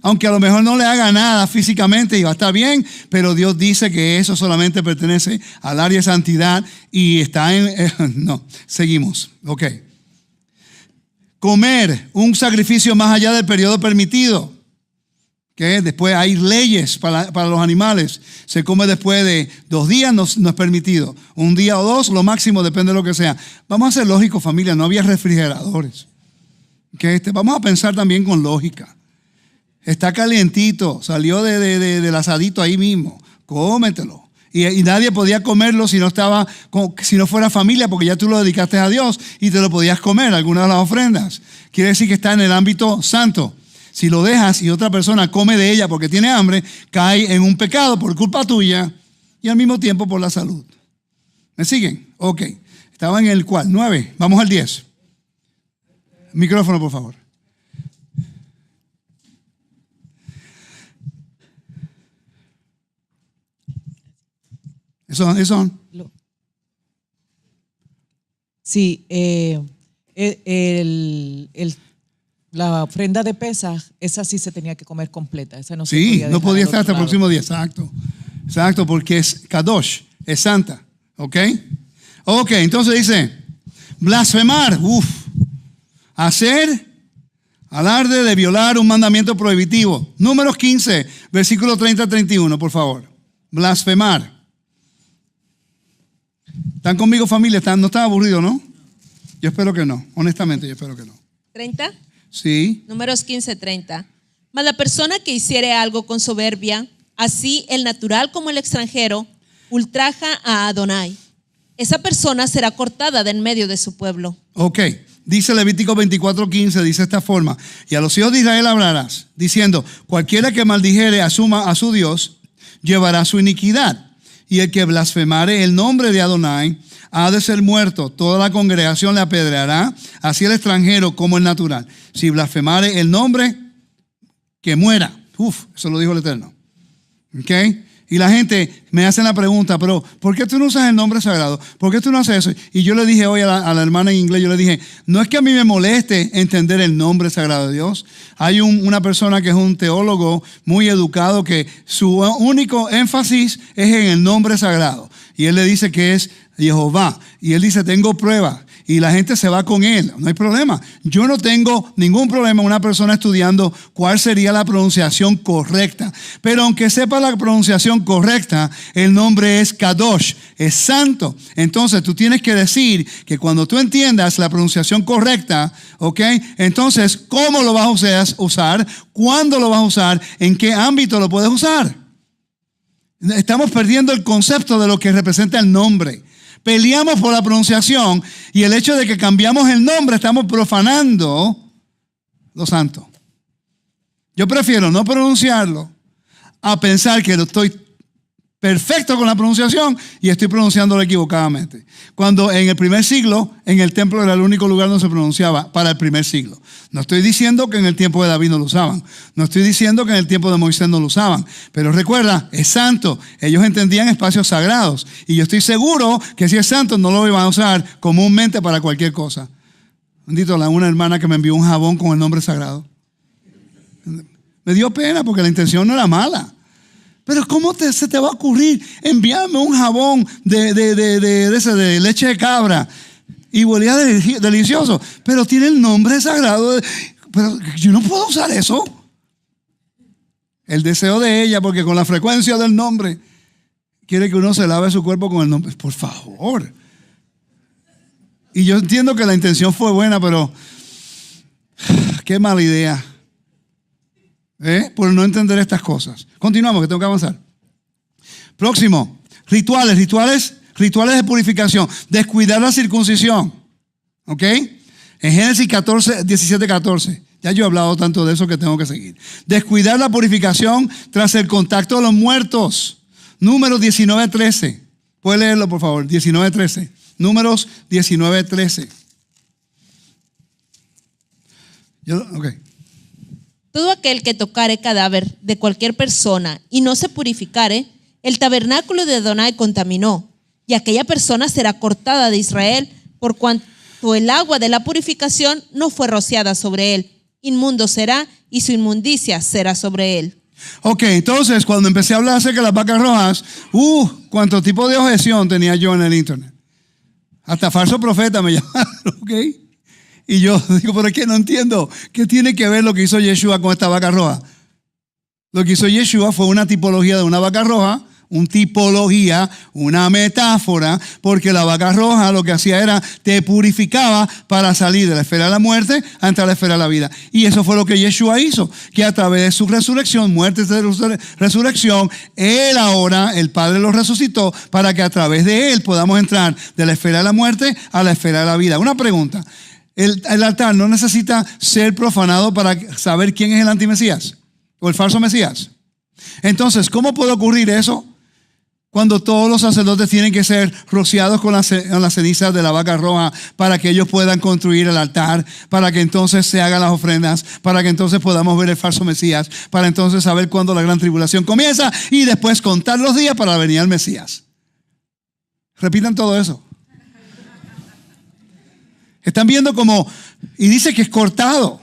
Speaker 1: Aunque a lo mejor no le haga nada físicamente y va a estar bien, pero Dios dice que eso solamente pertenece al área de santidad y está no, seguimos. Ok. Comer un sacrificio más allá del periodo permitido. Que después hay leyes para los animales. Se come después de 2 días, no es permitido. 1 día o 2, lo máximo, depende de lo que sea. Vamos a ser lógicos, familia, no había refrigeradores. Vamos a pensar también con lógica. Está calientito, salió del asadito ahí mismo. Cómetelo. Y nadie podía comerlo si no fuera familia, porque ya tú lo dedicaste a Dios y te lo podías comer, algunas de las ofrendas. Quiere decir que está en el ámbito santo. Si lo dejas y otra persona come de ella porque tiene hambre, cae en un pecado por culpa tuya y al mismo tiempo por la salud. ¿Me siguen? Ok. Estaba en el cual, 9. Vamos al 10. Micrófono, por favor. Eso.
Speaker 5: Sí, la ofrenda de Pesaj, esa sí se tenía que comer completa. Esa no se podía
Speaker 1: no podía estar hasta el
Speaker 5: lado.
Speaker 1: próximo día. Exacto, porque es Kadosh, es santa. ¿Ok? Ok, entonces dice, blasfemar, hacer alarde de violar un mandamiento prohibitivo. Números 15, versículo 30-31, por favor. Blasfemar. ¿Están conmigo, familia? ¿No están aburridos, no? Yo espero que no, honestamente yo espero que no.
Speaker 2: ¿30?
Speaker 1: Sí.
Speaker 2: Números 15:30. Mas la persona que hiciere algo con soberbia, así el natural como el extranjero, ultraja a Adonai. Esa persona será cortada de en medio de su pueblo. Ok.
Speaker 1: Dice Levítico 24:15, dice esta forma. Y a los hijos de Israel hablarás, diciendo, cualquiera que maldijere a su Dios, llevará su iniquidad. Y el que blasfemare el nombre de Adonai, ha de ser muerto. Toda la congregación le apedreará, así el extranjero como el natural. Si blasfemare el nombre, que muera. Eso lo dijo el Eterno. ¿Ok? Y la gente me hace la pregunta, pero ¿por qué tú no usas el nombre sagrado? ¿Por qué tú no haces eso? Y yo le dije hoy a la hermana en inglés, yo le dije, no es que a mí me moleste entender el nombre sagrado de Dios. Hay una persona que es un teólogo muy educado que su único énfasis es en el nombre sagrado. Y él le dice que es Jehová. Y él dice, tengo pruebas. Y la gente se va con él. No hay problema. Yo no tengo ningún problema en una persona estudiando cuál sería la pronunciación correcta. Pero aunque sepa la pronunciación correcta, el nombre es Kadosh, es santo. Entonces tú tienes que decir que cuando tú entiendas la pronunciación correcta, ¿ok? Entonces, ¿cómo lo vas a usar? ¿Cuándo lo vas a usar? ¿En qué ámbito lo puedes usar? Estamos perdiendo el concepto de lo que representa el nombre. Peleamos por la pronunciación y el hecho de que cambiamos el nombre estamos profanando lo santo. Yo prefiero no pronunciarlo a pensar que lo estoy perfecto con la pronunciación y estoy pronunciándolo equivocadamente. Cuando en el primer siglo, en el templo era el único lugar donde se pronunciaba para el primer siglo. No estoy diciendo que en el tiempo de David no lo usaban. No estoy diciendo que en el tiempo de Moisés no lo usaban. Pero recuerda, es santo. Ellos entendían espacios sagrados. Y yo estoy seguro que si es santo no lo iban a usar comúnmente para cualquier cosa. Bendito, una hermana que me envió un jabón con el nombre sagrado. Me dio pena porque la intención no era mala. Pero ¿cómo se te va a ocurrir enviarme un jabón de leche de cabra? Y huelía delicioso, pero tiene el nombre sagrado. Pero yo no puedo usar eso. El deseo de ella, porque con la frecuencia del nombre, quiere que uno se lave su cuerpo con el nombre. Por favor. Y yo entiendo que la intención fue buena, pero qué mala idea. Por no entender estas cosas. Continuamos, que tengo que avanzar. Próximo, rituales de purificación. Descuidar la circuncisión. ¿Ok? En Génesis 17:14. Ya yo he hablado tanto de eso que tengo que seguir. Descuidar la purificación tras el contacto de los muertos. Números 19:13. ¿Puede leerlo, por favor? 19:13. Números 19:13. Ok.
Speaker 2: Todo aquel que tocare cadáver de cualquier persona y no se purificare, el tabernáculo de Adonai contaminó, y aquella persona será cortada de Israel, por cuanto el agua de la purificación no fue rociada sobre él. Inmundo será, y su inmundicia será sobre él.
Speaker 1: Ok, entonces cuando empecé a hablar acerca de las vacas rojas, cuánto tipo de objeción tenía yo en el internet. Hasta falso profeta me llamaron, ok. Y yo digo, pero es que no entiendo. ¿Qué tiene que ver lo que hizo Yeshua con esta vaca roja? Lo que hizo Yeshua fue una tipología de una vaca roja, una metáfora, porque la vaca roja lo que hacía era, te purificaba para salir de la esfera de la muerte ante la esfera de la vida. Y eso fue lo que Yeshua hizo, que a través de su resurrección, muerte de resurrección, Él ahora, el Padre lo resucitó para que a través de Él podamos entrar de la esfera de la muerte a la esfera de la vida. Una pregunta. El altar no necesita ser profanado para saber quién es el antimesías o el falso mesías. Entonces, ¿cómo puede ocurrir eso? Cuando todos los sacerdotes tienen que ser rociados con las cenizas de la vaca roja para que ellos puedan construir el altar, para que entonces se hagan las ofrendas, para que entonces podamos ver el falso mesías, para entonces saber cuándo la gran tribulación comienza y después contar los días para venir al Mesías. Repitan todo eso. Están viendo como, y dice que es cortado.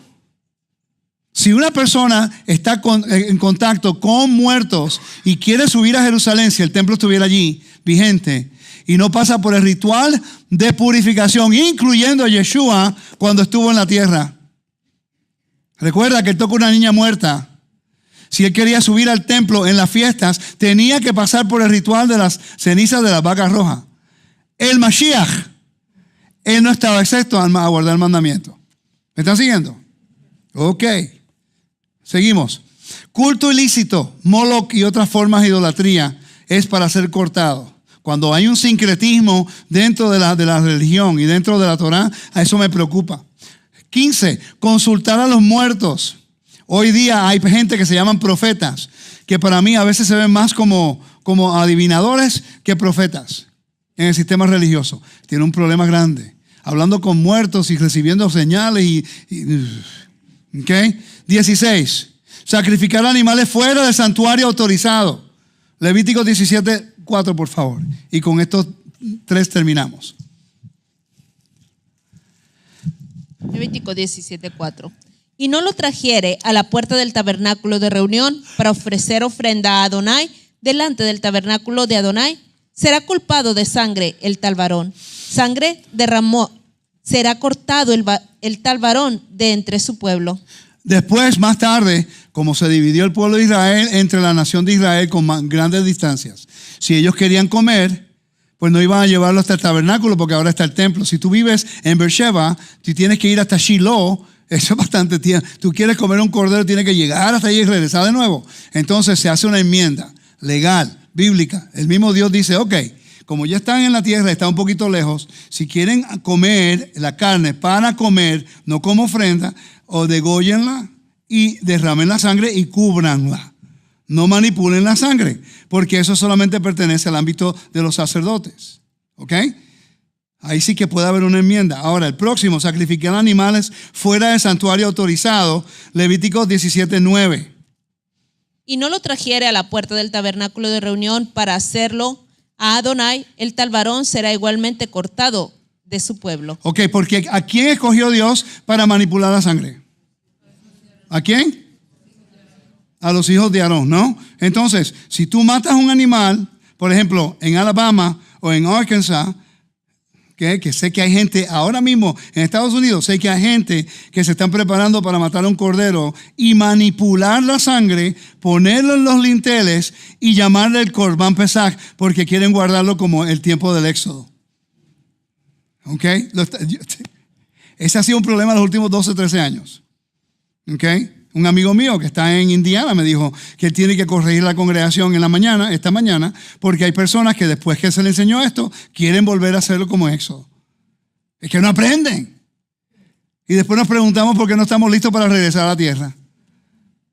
Speaker 1: Si una persona está en contacto con muertos y quiere subir a Jerusalén, si el templo estuviera allí vigente, y no pasa por el ritual de purificación, incluyendo a Yeshua cuando estuvo en la tierra. Recuerda que él tocó una niña muerta. Si él quería subir al templo en las fiestas, tenía que pasar por el ritual de las cenizas de las vacas rojas. El Mashiach, él no estaba excepto a guardar el mandamiento. ¿Me están siguiendo? Ok. Seguimos. Culto ilícito, Moloch y otras formas de idolatría es para ser cortado. Cuando hay un sincretismo dentro de la religión y dentro de la Torah, a eso me preocupa. 15. Consultar a los muertos. Hoy día hay gente que se llaman profetas, que para mí a veces se ven más como adivinadores que profetas en el sistema religioso. Tiene un problema grande. Hablando con muertos y recibiendo señales ¿ok? 16. Sacrificar animales fuera del santuario autorizado. Levítico 17:4, por favor. Y con estos 3 terminamos.
Speaker 2: Levítico 17:4. Y no lo trajere a la puerta del tabernáculo de reunión para ofrecer ofrenda a Adonai delante del tabernáculo de Adonai, será culpado de sangre el tal varón. Sangre derramó, será cortado el tal varón de entre su pueblo.
Speaker 1: Después, más tarde, como se dividió el pueblo de Israel entre la nación de Israel con grandes distancias. Si ellos querían comer, pues no iban a llevarlo hasta el tabernáculo porque ahora está el templo. Si tú vives en Beersheba, tú tienes que ir hasta Shiloh. Eso es bastante tiempo. Tú quieres comer un cordero, tienes que llegar hasta allí y regresar de nuevo. Entonces se hace una enmienda legal, bíblica. El mismo Dios dice, ok, como ya están en la tierra, están un poquito lejos, si quieren comer la carne para comer, no como ofrenda, o dególlenla y derramen la sangre y cúbranla. No manipulen la sangre. porque eso solamente pertenece al ámbito de los sacerdotes. ¿Ok? Ahí sí que puede haber una enmienda. Ahora, el próximo, sacrificar animales fuera del santuario autorizado, Levítico 17:9.
Speaker 2: Y no lo trajere a la puerta del tabernáculo de reunión para hacerlo a Adonai, el tal varón será igualmente cortado de su pueblo.
Speaker 1: Ok, porque ¿a quién escogió Dios para manipular la sangre? ¿A quién? A los hijos de Aarón, ¿no? Entonces, si tú matas un animal, por ejemplo, en Alabama o en Arkansas, que sé que hay gente ahora mismo en Estados Unidos, sé que hay gente que se están preparando para matar a un cordero y manipular la sangre, ponerlo en los linteles y llamarle el Corbán Pesach porque quieren guardarlo como el tiempo del Éxodo. ¿Ok? Ese ha sido un problema en los últimos 12, 13 años. ¿Ok? Un amigo mío que está en Indiana me dijo que él tiene que corregir la congregación en la mañana, esta mañana, porque hay personas que después que se le enseñó esto, quieren volver a hacerlo como Éxodo. Es que no aprenden. Y después nos preguntamos por qué no estamos listos para regresar a la tierra.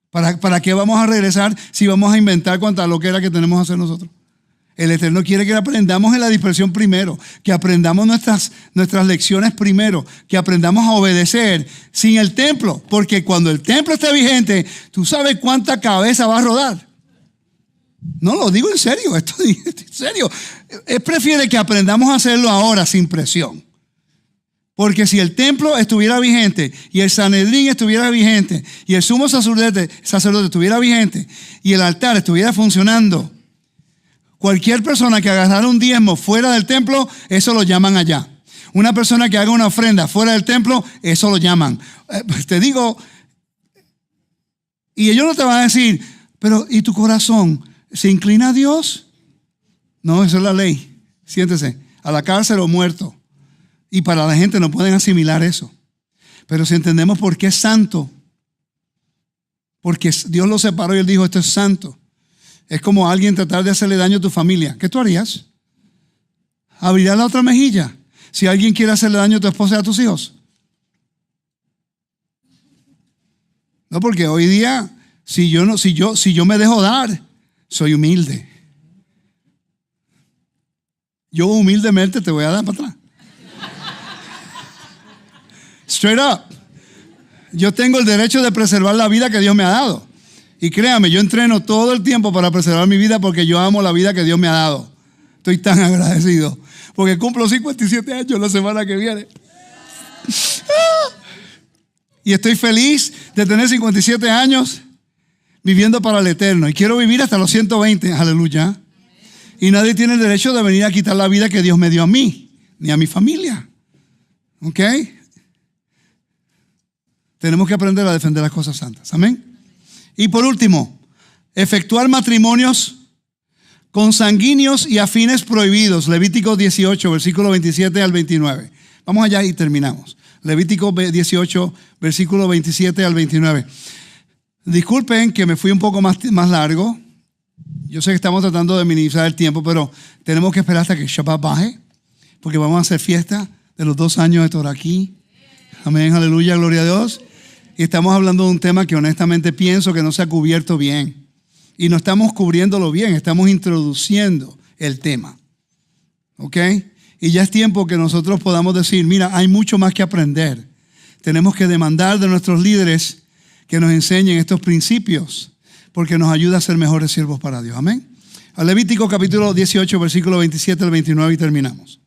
Speaker 1: ¿Para qué vamos a regresar si vamos a inventar cuánta loquera que tenemos que hacer nosotros? El Eterno quiere que aprendamos en la dispersión primero, que aprendamos nuestras lecciones primero, que aprendamos a obedecer sin el templo, porque cuando el templo esté vigente, tú sabes cuánta cabeza va a rodar. No lo digo en serio, esto en serio. Él prefiere que aprendamos a hacerlo ahora sin presión. Porque si el templo estuviera vigente y el Sanedrín estuviera vigente y el sumo sacerdote estuviera vigente y el altar estuviera funcionando, cualquier persona que agarrara un diezmo fuera del templo, eso lo llaman allá. Una persona que haga una ofrenda fuera del templo, eso lo llaman. Te digo, y ellos no te van a decir, pero ¿y tu corazón se inclina a Dios? No, eso es la ley. Siéntese, a la cárcel o muerto. Y para la gente no pueden asimilar eso. Pero si entendemos por qué es santo, porque Dios lo separó y Él dijo, esto es santo. Es como alguien tratar de hacerle daño a tu familia. ¿Qué tú harías? ¿Abrirás la otra mejilla? Si alguien quiere hacerle daño a tu esposa y a tus hijos. No, porque hoy día, si yo me dejo dar, soy humilde. Yo humildemente te voy a dar para atrás. Straight up. Yo tengo el derecho de preservar la vida que Dios me ha dado. Y créame, yo entreno todo el tiempo para preservar mi vida porque yo amo la vida que Dios me ha dado. Estoy tan agradecido porque cumplo 57 años la semana que viene. Y estoy feliz de tener 57 años viviendo para el Eterno. Y quiero vivir hasta los 120, aleluya. Y nadie tiene el derecho de venir a quitar la vida que Dios me dio a mí, ni a mi familia. ¿Ok? Tenemos que aprender a defender las cosas santas. Amén. Y por último, efectuar matrimonios consanguíneos y afines prohibidos. Levítico 18, versículo 27 al 29. Vamos allá y terminamos. Levítico 18, versículo 27 al 29. Disculpen que me fui un poco más largo. Yo sé que estamos tratando de minimizar el tiempo, pero tenemos que esperar hasta que Shabbat baje, porque vamos a hacer fiesta de los 2 años de Torah aquí. Amén, aleluya, gloria a Dios. Y estamos hablando de un tema que honestamente pienso que no se ha cubierto bien. Y no estamos cubriéndolo bien, estamos introduciendo el tema. ¿Ok? Y ya es tiempo que nosotros podamos decir, mira, hay mucho más que aprender. Tenemos que demandar de nuestros líderes que nos enseñen estos principios, porque nos ayuda a ser mejores siervos para Dios. Amén. A Levítico capítulo 18, versículo 27 al 29 y terminamos.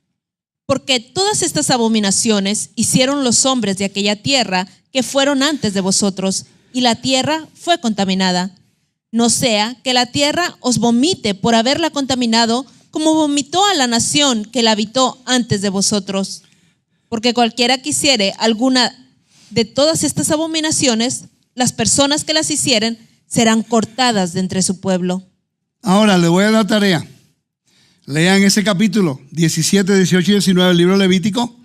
Speaker 2: Porque todas estas abominaciones hicieron los hombres de aquella tierra que fueron antes de vosotros, y la tierra fue contaminada. No sea que la tierra os vomite por haberla contaminado, como vomitó a la nación que la habitó antes de vosotros. Porque cualquiera que hiciere alguna de todas estas abominaciones, las personas que las hicieren serán cortadas de entre su pueblo.
Speaker 1: Ahora le voy a dar tarea. Lean ese capítulo 17, 18 y 19 del libro Levítico.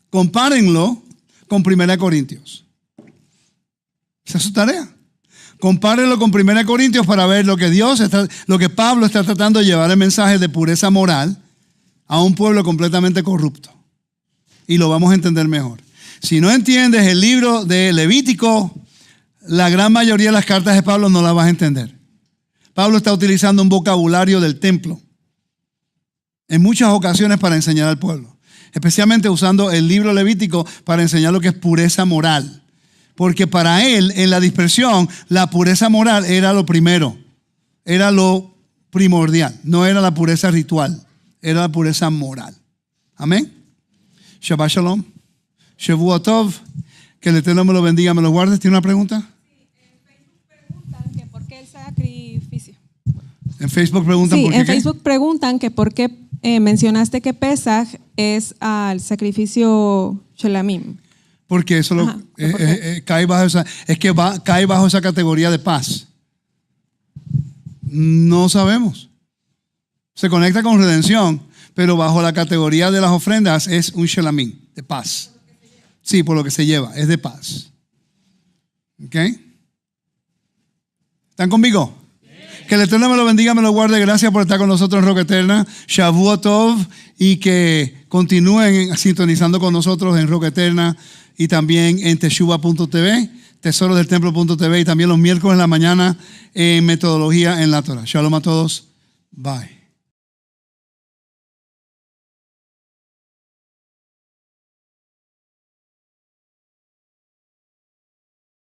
Speaker 1: Compárenlo con 1 Corintios. Esa es su tarea. Compárenlo con 1 Corintios para ver lo que Pablo está tratando de llevar el mensaje de pureza moral a un pueblo completamente corrupto. Y lo vamos a entender mejor. Si no entiendes el libro de Levítico, la gran mayoría de las cartas de Pablo no las vas a entender. Pablo está utilizando un vocabulario del templo en muchas ocasiones para enseñar al pueblo, especialmente usando el libro Levítico para enseñar lo que es pureza moral. Porque para él, en la dispersión, la pureza moral era lo primero, era lo primordial, no era la pureza ritual, era la pureza moral. Amén. Shabbat Shalom. Shavua Tov. Que el Eterno me lo bendiga, me lo guarde. ¿Tiene una pregunta?
Speaker 6: Preguntan que por qué el sacrificio.
Speaker 1: En Facebook preguntan
Speaker 6: Sí,
Speaker 1: por qué.
Speaker 6: en Facebook preguntan que por qué mencionaste que Pesaj es al sacrificio Shelamim.
Speaker 1: Porque eso
Speaker 6: Ajá,
Speaker 1: cae bajo esa, cae bajo esa categoría de paz. No sabemos. Se conecta con redención, pero bajo la categoría de las ofrendas es un shelamim, de paz. Sí, por lo que se lleva, es de paz. ¿Ok? ¿Están conmigo? Que el Eterno me lo bendiga, me lo guarde. Gracias por estar con nosotros en Roca Eterna. Shavua Tov. Y que continúen sintonizando con nosotros en Roca Eterna y también en teshuva.tv, tesorosdeltemplo.tv y también los miércoles en la mañana en Metodología en la Torah. Shalom a todos. Bye.